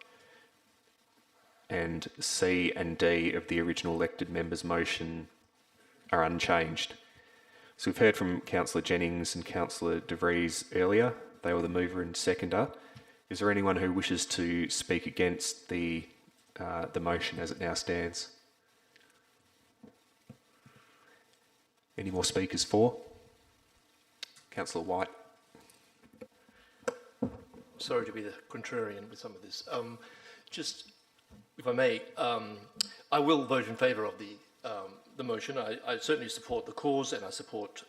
And C and D of the original elected members motion are unchanged. So we've heard from Councillor Jennings and Councillor De Vries earlier. They were the mover and seconder. Is there anyone who wishes to speak against the motion as it now stands? Any more speakers for? Councillor White. Sorry to be the contrarian with some of this. Just, if I may, I will vote in favour of the motion. I certainly support the cause and I support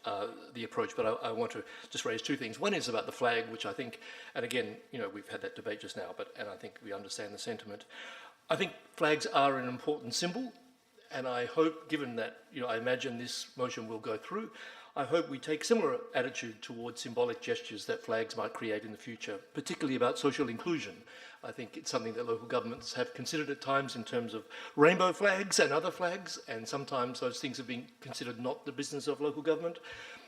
the approach, but I want to just raise two things. One is about the flag, which I think, and again, we've had that debate just now, and I think we understand the sentiment. I think flags are an important symbol, and I hope, given that, I imagine this motion will go through, I hope we take similar attitude towards symbolic gestures that flags might create in the future, particularly about social inclusion. I think it's something that local governments have considered at times in terms of rainbow flags and other flags, and sometimes those things have been considered not the business of local government.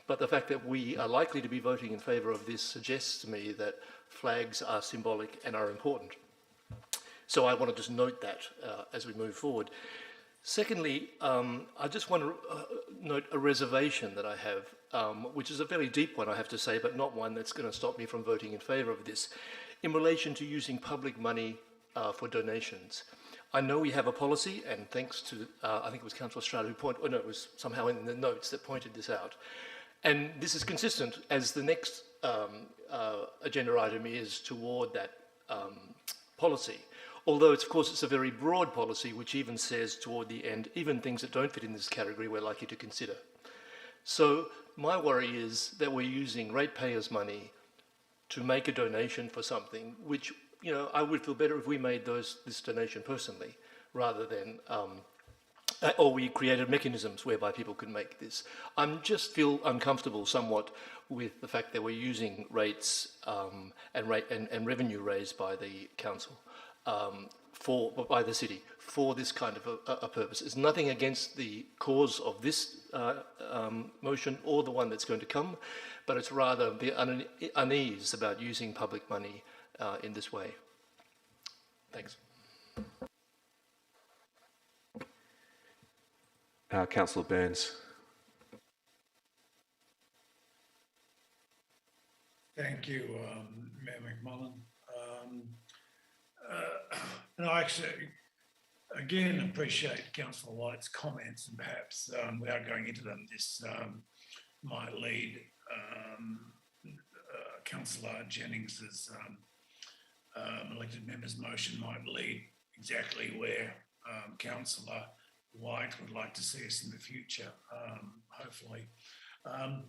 But the fact that we are likely to be voting in favour of this suggests to me that flags are symbolic and are important. So I want to just note that as we move forward. Secondly, I just want to note a reservation that I have, which is a very deep one, I have to say, but not one that's going to stop me from voting in favour of this, in relation to using public money for donations. I know we have a policy, and thanks to, I think it was Councillor Estrada who it was somehow in the notes that pointed this out. And this is consistent as the next agenda item is toward that policy. Although, of course, it's a very broad policy, which even says toward the end, even things that don't fit in this category we're likely to consider. So my worry is that we're using ratepayers' money to make a donation for something, which, I would feel better if we made this donation personally, rather than or we created mechanisms whereby people could make this. I just feel uncomfortable somewhat with the fact that we're using rates and revenue raised by the council by the city for this kind of a purpose. It's nothing against the cause of this motion or the one that's going to come, but it's rather the unease about using public money in this way. Thanks. Councillor Burns. Thank you, Mayor McMullen. And I actually, again, appreciate Councillor White's comments, and perhaps without going into them, this might lead Councillor Jennings's elected member's motion might lead exactly where Councillor White would like to see us in the future, hopefully. The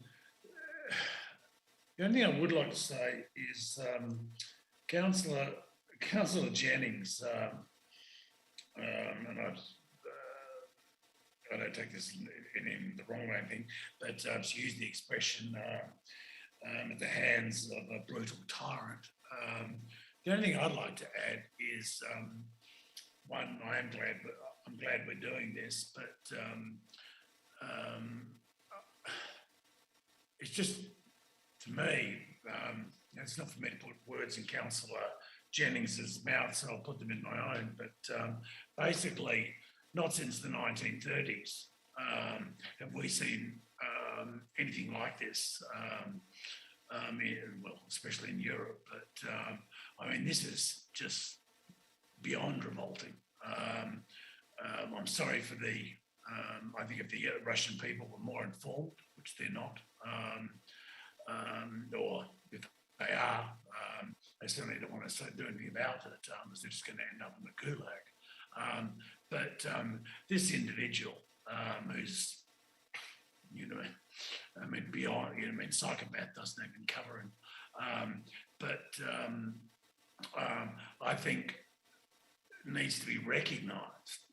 only thing I would like to say is Councillor Jennings, and I don't take this in the wrong way, I think, but she used the expression at the hands of a brutal tyrant. The only thing I'd like to add is, one, I'm glad we're doing this, but it's just, to me, it's not for me to put words in Councillor Jennings's mouth, so I'll put them in my own, but basically, not since the 1930s have we seen anything like this, well, especially in Europe, but I mean, this is just beyond revolting. I'm sorry for I think if the Russian people were more informed, which they're not, or if they are, they certainly don't want to do anything about it, because they're just going to end up in the gulag. But this individual who's, I mean, beyond, psychopath doesn't even cover him. I think it needs to be recognised.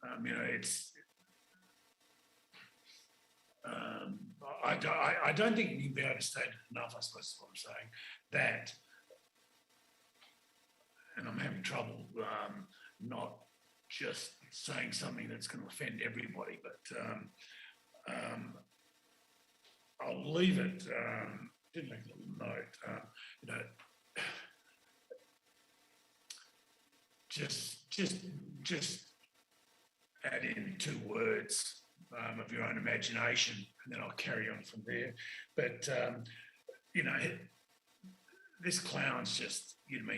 I don't think it can be overstated enough, I suppose is what I'm saying, that, and I'm having trouble not just saying something that's going to offend everybody, but I'll leave it, did make a little note, just add in 2 words of your own imagination, and then I'll carry on from there. But, this clown's just,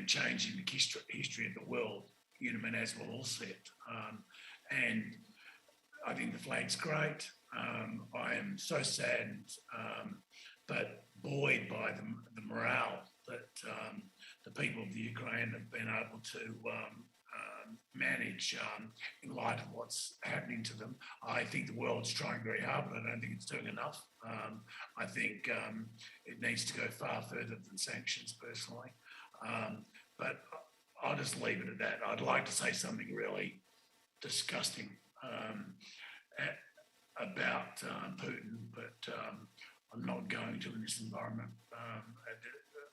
changing the history of the world, as we'll all see it. And I think the flag's great. I am so saddened, but buoyed by the morale that the people of the Ukraine have been able to manage in light of what's happening to them. I think the world's trying very hard, but I don't think it's doing enough. I think it needs to go far further than sanctions, personally. But I'll just leave it at that. I'd like to say something really disgusting about Putin, but I'm not going to in this environment,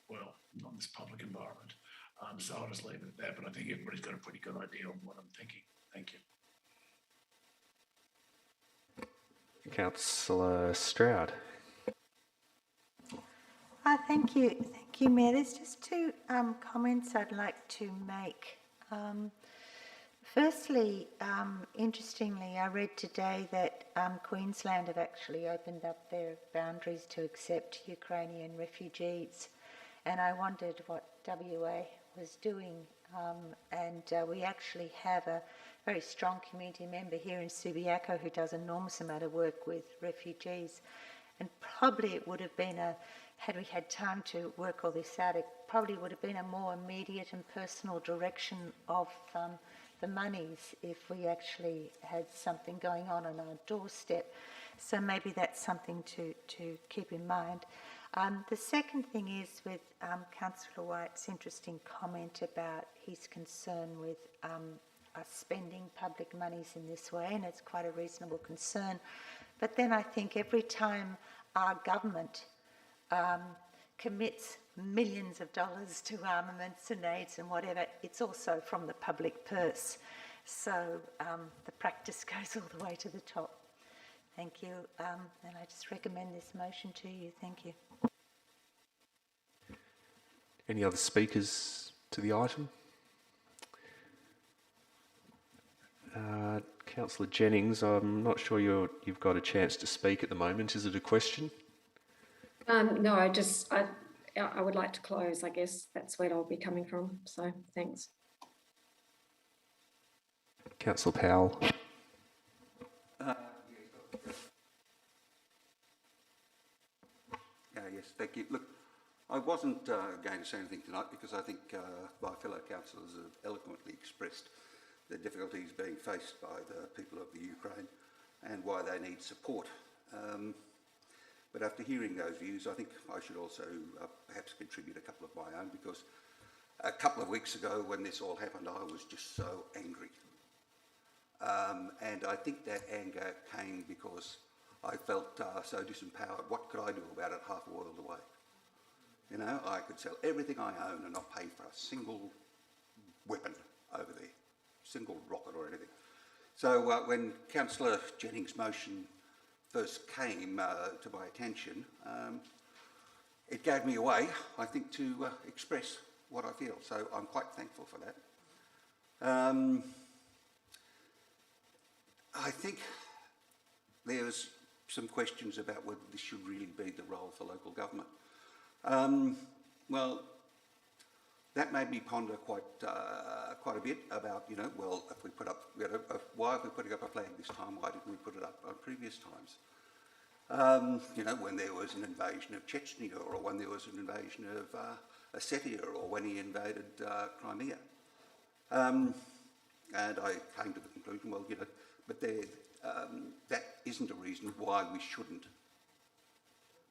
well, not in this public environment. So I'll just leave it at that, but I think everybody's got a pretty good idea of what I'm thinking. Thank you. Councillor Stroud. Thank you, Mayor. There's just 2 comments I'd like to make. Firstly, interestingly, I read today that Queensland have actually opened up their boundaries to accept Ukrainian refugees, and I wondered what WA was doing, and we actually have a very strong community member here in Subiaco who does an enormous amount of work with refugees, and probably it would have been had we had time to work all this out, it probably would have been a more immediate and personal direction of the monies if we actually had something going on our doorstep. So maybe that's something to keep in mind. The second thing is with Councillor White's interesting comment about his concern with us spending public monies in this way, and it's quite a reasonable concern. But then I think every time our government commits millions of dollars to armaments and aids and whatever, it's also from the public purse. So the practice goes all the way to the top. Thank you. And I just recommend this motion to you. Thank you. Any other speakers to the item? Councillor Jennings, I'm not sure you've got a chance to speak at the moment. Is it a question? No, I would like to close. I guess that's where I'll be coming from. So thanks. Councillor Powell. Yes, thank you. Look, I wasn't going to say anything tonight because I think my fellow councillors have eloquently expressed the difficulties being faced by the people of the Ukraine and why they need support. But after hearing those views, I think I should also perhaps contribute a couple of my own, because a couple of weeks ago when this all happened, I was just so angry. And I think that anger came because I felt so disempowered. What could I do about it half a world away? You know, I could sell everything I own and not pay for a single weapon over there, single rocket or anything. So when Councillor Jennings' motion first came to my attention, it gave me a way, I think, to express what I feel. So I'm quite thankful for that. I think there's some questions about whether this should really be the role for local government. Well, that made me ponder quite a bit about, you know, well, if we put up, you know, why are we putting up a flag this time? Why didn't we put it up on previous times? You know, when there was an invasion of Chechnya, or when there was an invasion of Ossetia, or when he invaded Crimea. And I came to the conclusion, well, you know, but that isn't a reason why we shouldn't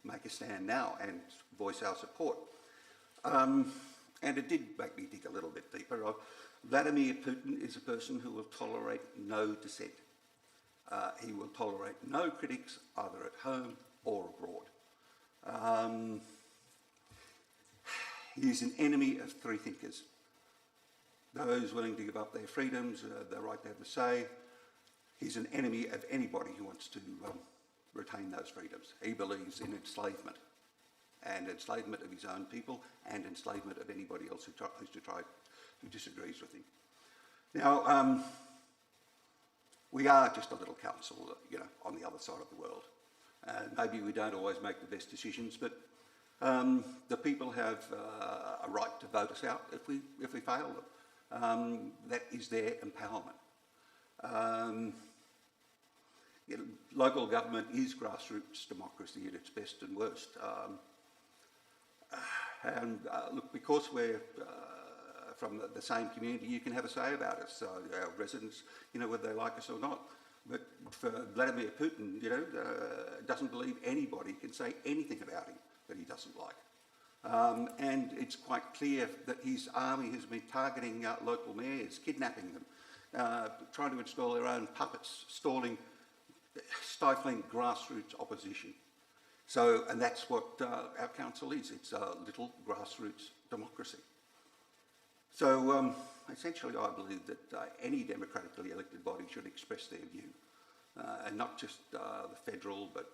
make a stand now and voice our support. And it did make me dig a little bit deeper. Vladimir Putin is a person who will tolerate no dissent. He will tolerate no critics, either at home or abroad. He's an enemy of free thinkers. Those willing to give up their freedoms, their right to have a say. He's an enemy of anybody who wants to retain those freedoms. He believes in enslavement, and enslavement of his own people, and enslavement of anybody else who disagrees with him. Now, we are just a little council, you know, on the other side of the world. Maybe we don't always make the best decisions, but the people have a right to vote us out if we fail them. That is their empowerment. You know, local government is grassroots democracy at its best and worst. Look, because we're from the same community, you can have a say about us, our residents, you know, whether they like us or not. But for Vladimir Putin, you know, doesn't believe anybody can say anything about him that he doesn't like. And it's quite clear that his army has been targeting local mayors, kidnapping them, trying to install their own puppets, stifling grassroots opposition. So, and that's what our council is. It's a little grassroots democracy. So, essentially, I believe that any democratically elected body should express their view, and not just the federal, but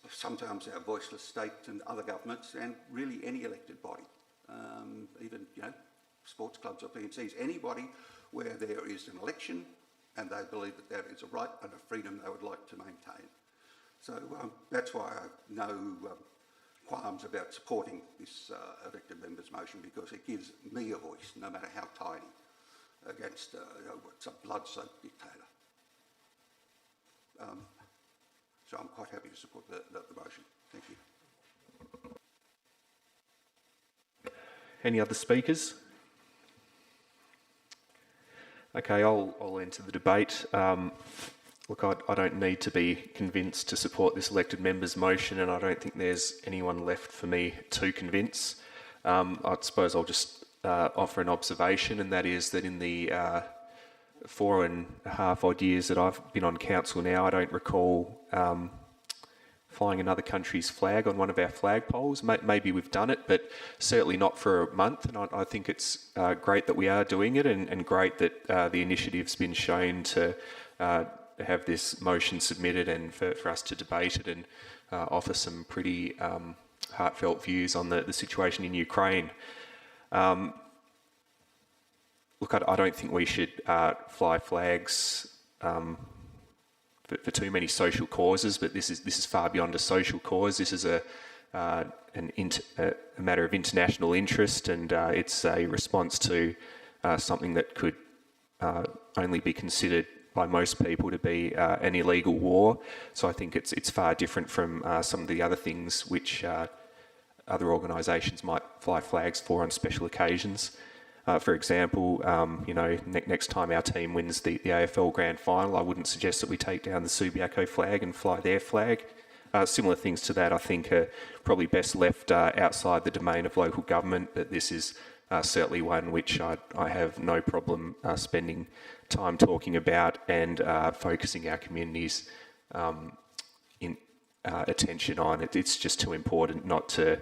sometimes our voiceless state and other governments, and really any elected body, even, you know, sports clubs or PNCs, anybody where there is an election and they believe that that is a right and a freedom they would like to maintain. So that's why I have no qualms about supporting this elected member's motion, because it gives me a voice, no matter how tiny, against you know, what's a blood-soaked dictator. So I'm quite happy to support the motion. Thank you. Any other speakers? Okay, I'll enter the debate. Look, I don't need to be convinced to support this elected member's motion, and I don't think there's anyone left for me to convince. I suppose I'll just offer an observation, and that is that in the 4.5 odd years that I've been on council now, I don't recall flying another country's flag on one of our flagpoles. Maybe we've done it, but certainly not for a month. And I think it's great that we are doing it, and great that the initiative's been shown to have this motion submitted and for us to debate it and offer some pretty heartfelt views on the situation in Ukraine. Look, I don't think we should fly flags for too many social causes, but this is far beyond a social cause. This is a matter of international interest, and it's a response to something that could only be considered by most people to be an illegal war. So I think it's far different from some of the other things which other organisations might fly flags for on special occasions. For example, next time our team wins the AFL Grand Final, I wouldn't suggest that we take down the Subiaco flag and fly their flag. Similar things to that, I think, are probably best left outside the domain of local government, but this is certainly one which I have no problem spending time talking about and focusing our communities' attention on. It's just too important not to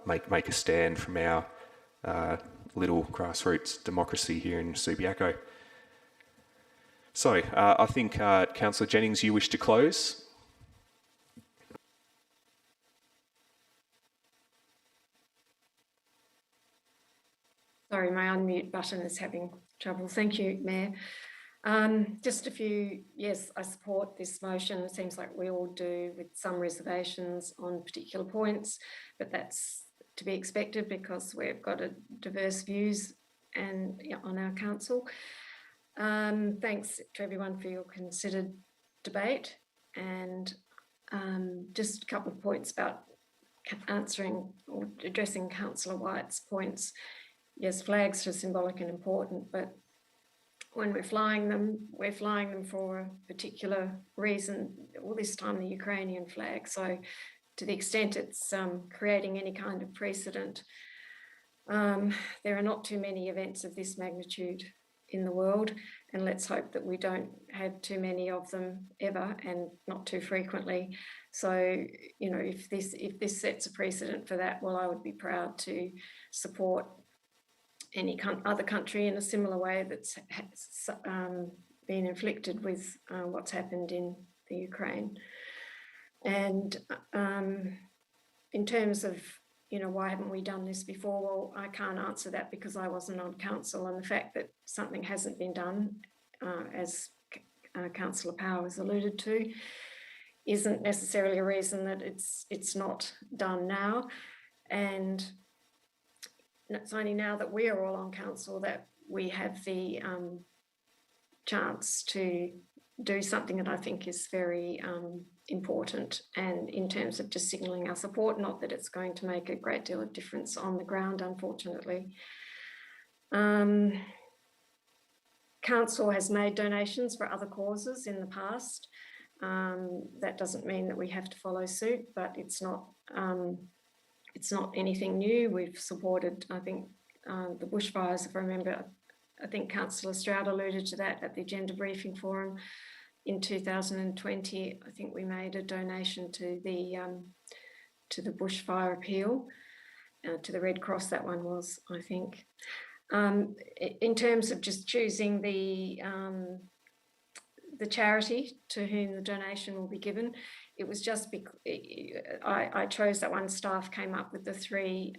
make a stand from our little grassroots democracy here in Subiaco. So I think, Councillor Jennings, you wish to close? Sorry, my unmute button is having trouble. Thank you, Mayor. Just a few, yes, I support this motion. It seems like we all do, with some reservations on particular points, but that's to be expected because we've got diverse views and on our council. Thanks to everyone for your considered debate, and just a couple of points about answering or addressing Councillor White's points. Yes, flags are symbolic and important, but when we're flying them for a particular reason, well, this time the Ukrainian flag. So to the extent it's creating any kind of precedent, there are not too many events of this magnitude in the world, and let's hope that we don't have too many of them ever, and not too frequently. So, if this sets a precedent for that, well, I would be proud to support any other country in a similar way that's been inflicted with what's happened in the Ukraine. And in terms of, why haven't we done this before? Well, I can't answer that because I wasn't on council, and the fact that something hasn't been done, as Councillor Power has alluded to, isn't necessarily a reason that it's not done now. And it's only now that we are all on council that we have the chance to do something that I think is very important, and in terms of just signalling our support, not that it's going to make a great deal of difference on the ground, unfortunately. Council has made donations for other causes in the past. That doesn't mean that we have to follow suit, but it's not anything new. We've supported, I think, the bushfires, if I remember. I think Councillor Stroud alluded to that at the Agenda Briefing Forum in 2020. I think we made a donation to the bushfire appeal, to the Red Cross. That one was, I think. In terms of just choosing the charity to whom the donation will be given, it was just because I chose that one. Staff came up with the three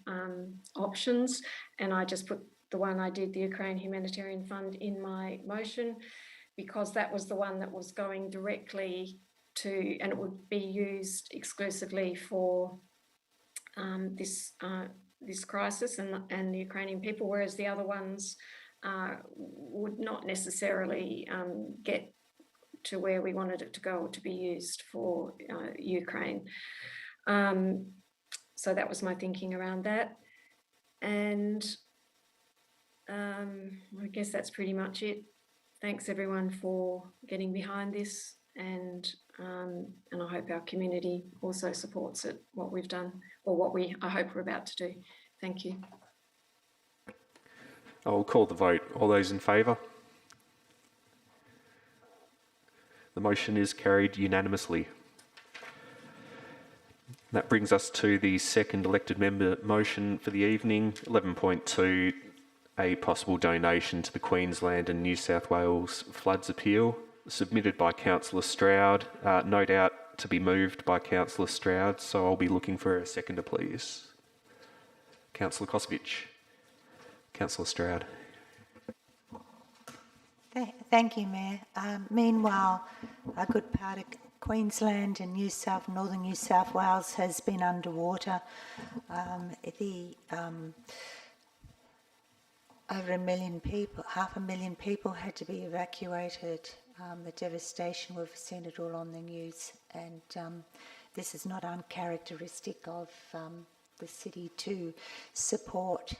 options, and I just put the one I did, the Ukraine Humanitarian Fund, in my motion, because that was the one that was going directly to, and it would be used exclusively for this crisis and the Ukrainian people, whereas the other ones would not necessarily get to where we wanted it to go, or to be used for Ukraine. So that was my thinking around that. And I guess that's pretty much it. Thanks everyone for getting behind this, and I hope our community also supports it, what we've done, or what I hope we're about to do. Thank you. I'll call the vote. All those in favour? The motion is carried unanimously. That brings us to the second elected member motion for the evening, 11.2, a possible donation to the Queensland and New South Wales floods appeal, submitted by Councillor Stroud, no doubt to be moved by Councillor Stroud, so I'll be looking for a seconder, please. Councillor Kosovich. Councillor Stroud. Thank you, Mayor. Meanwhile, a good part of Queensland and northern New South Wales has been underwater. Over 1 million people, 500,000 people had to be evacuated. The devastation, we've seen it all on the news, and this is not uncharacteristic of the city to support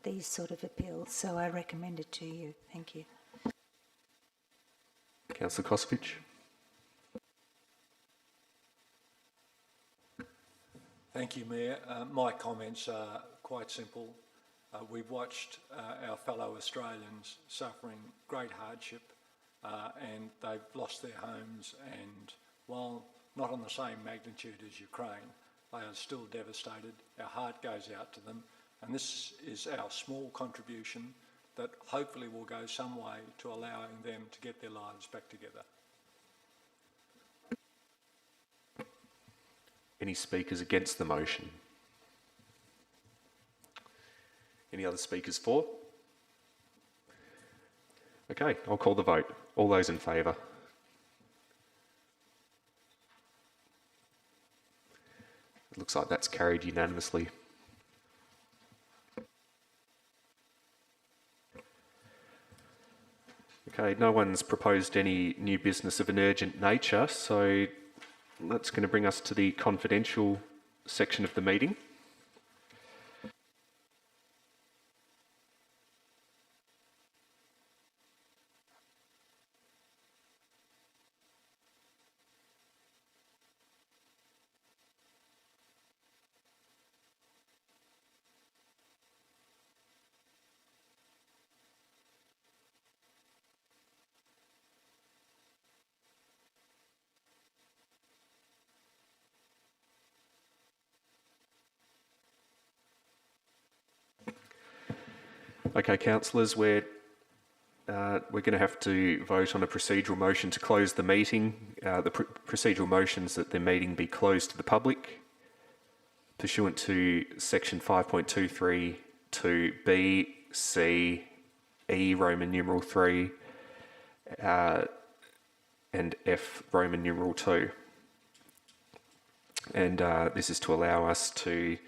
these sort of appeals, so I recommend it to you. Thank you. Councillor Kosovich. Thank you, Mayor. My comments are quite simple. We've watched our fellow Australians suffering great hardship and they've lost their homes, and while not on the same magnitude as Ukraine, they are still devastated. Our heart goes out to them, and this is our small contribution that hopefully will go some way to allowing them to get their lives back together. Any speakers against the motion? Any other speakers for? Okay, I'll call the vote. All those in favour? It looks like that's carried unanimously. Okay, no one's proposed any new business of an urgent nature, so that's going to bring us to the confidential section of the meeting. Okay, councillors, we're going to have to vote on a procedural motion to close the meeting. The procedural motion is that the meeting be closed to the public pursuant to section 5.23 to B, C, E, Roman numeral 3, and F, Roman numeral 2. And this is to allow us to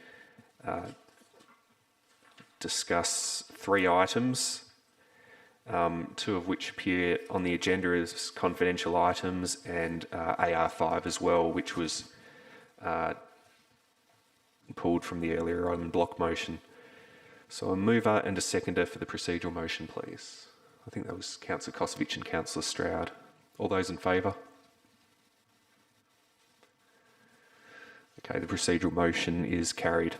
discuss 3 items, 2 of which appear on the agenda as confidential items, and AR5 as well, which was pulled from the earlier item block motion. So a mover and a seconder for the procedural motion, please. I think that was Councillor Kosovich and Councillor Stroud. All those in favour? Okay, the procedural motion is carried.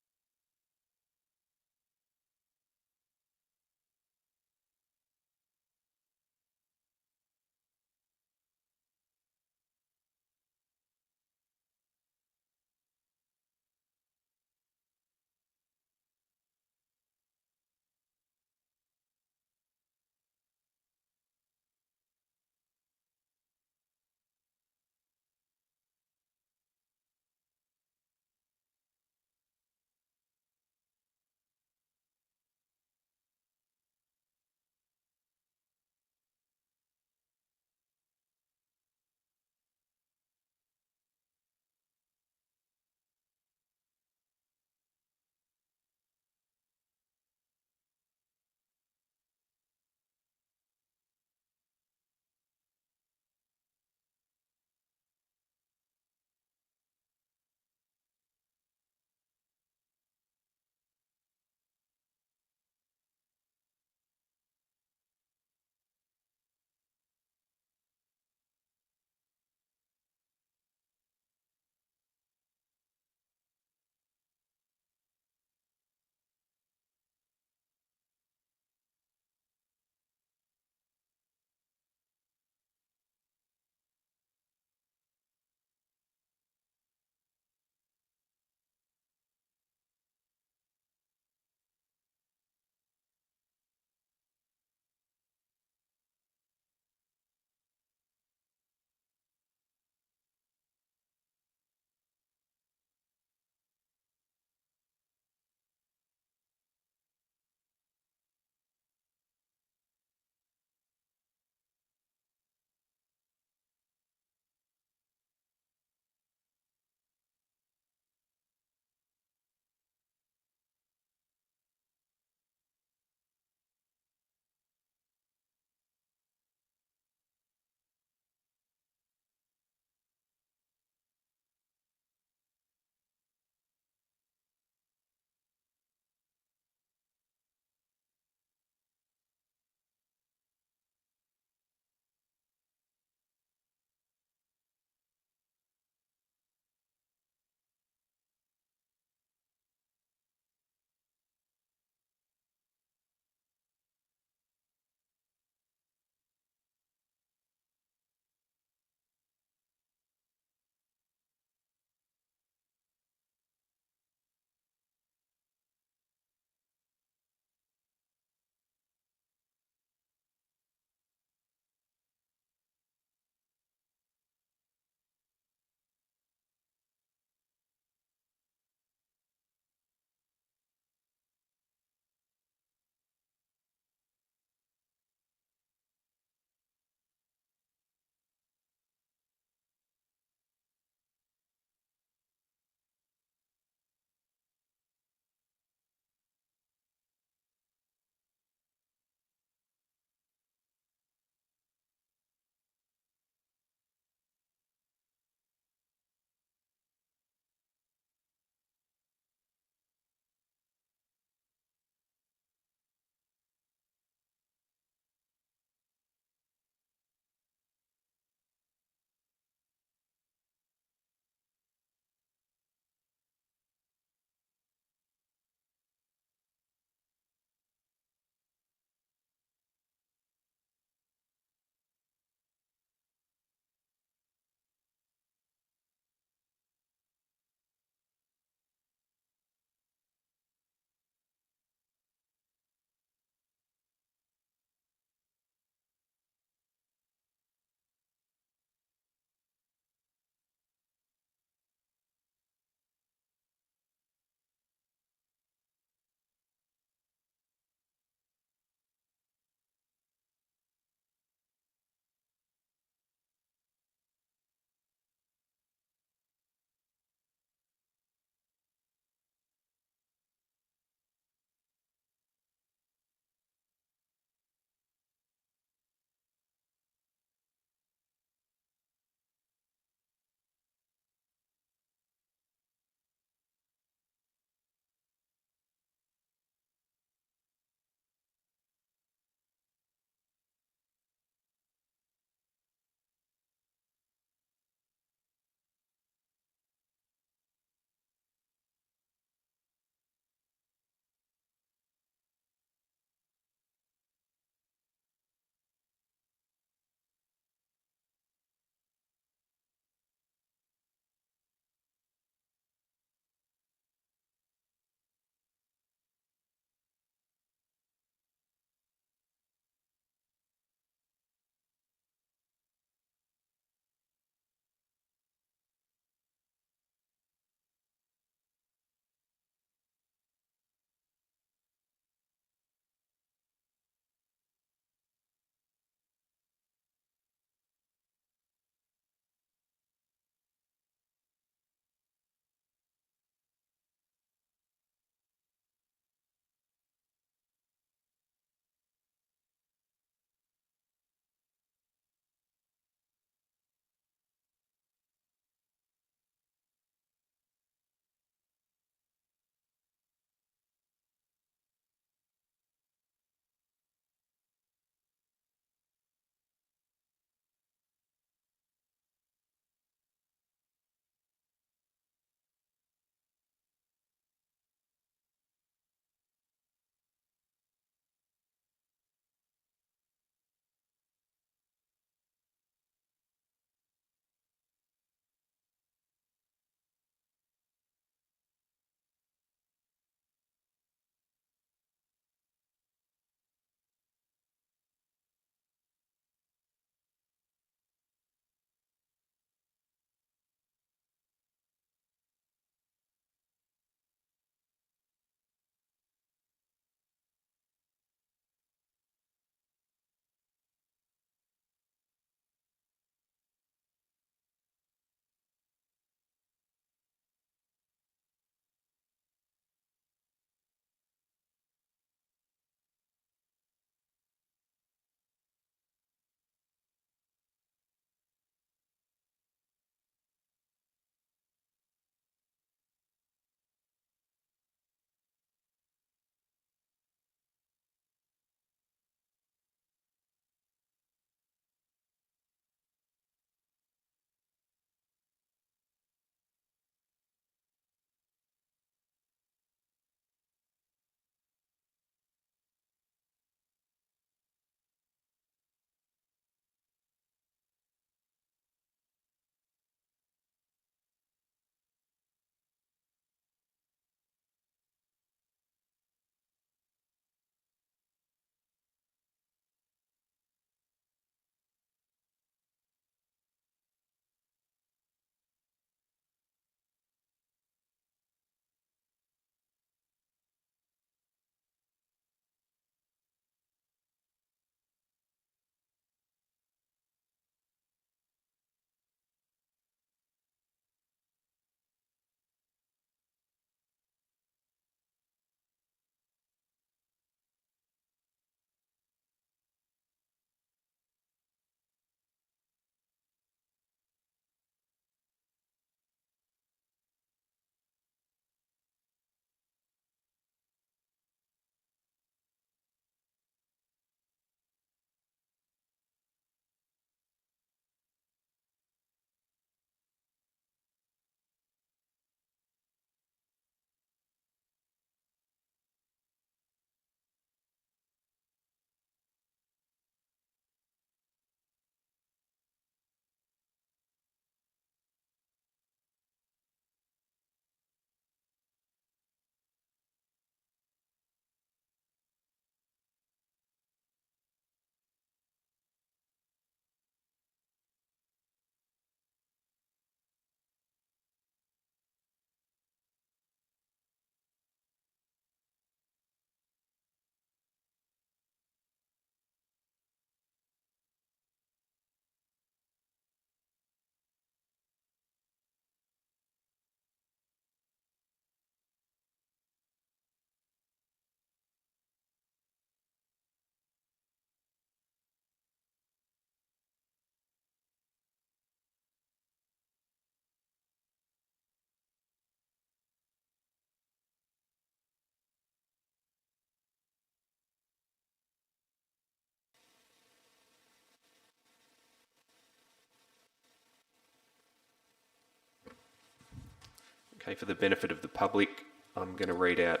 Okay, for the benefit of the public, I'm going to read out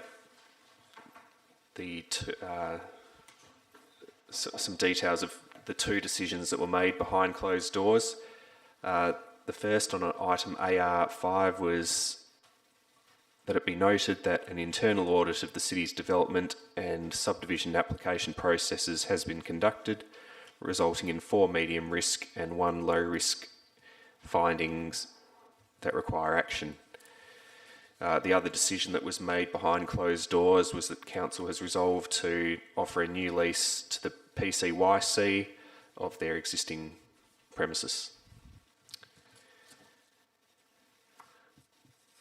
the some details of the two decisions that were made behind closed doors. The first on item AR5 was that it be noted that an internal audit of the city's development and subdivision application processes has been conducted, resulting in 4 medium risk and 1 low risk findings that require action. The other decision that was made behind closed doors was that council has resolved to offer a new lease to the PCYC of their existing premises.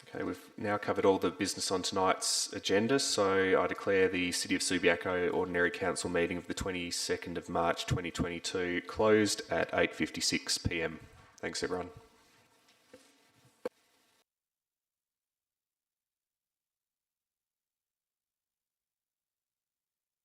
Okay, we've now covered all the business on tonight's agenda, so I declare the City of Subiaco Ordinary Council meeting of the 22nd of March 2022 closed at 8:56 p.m. Thanks everyone.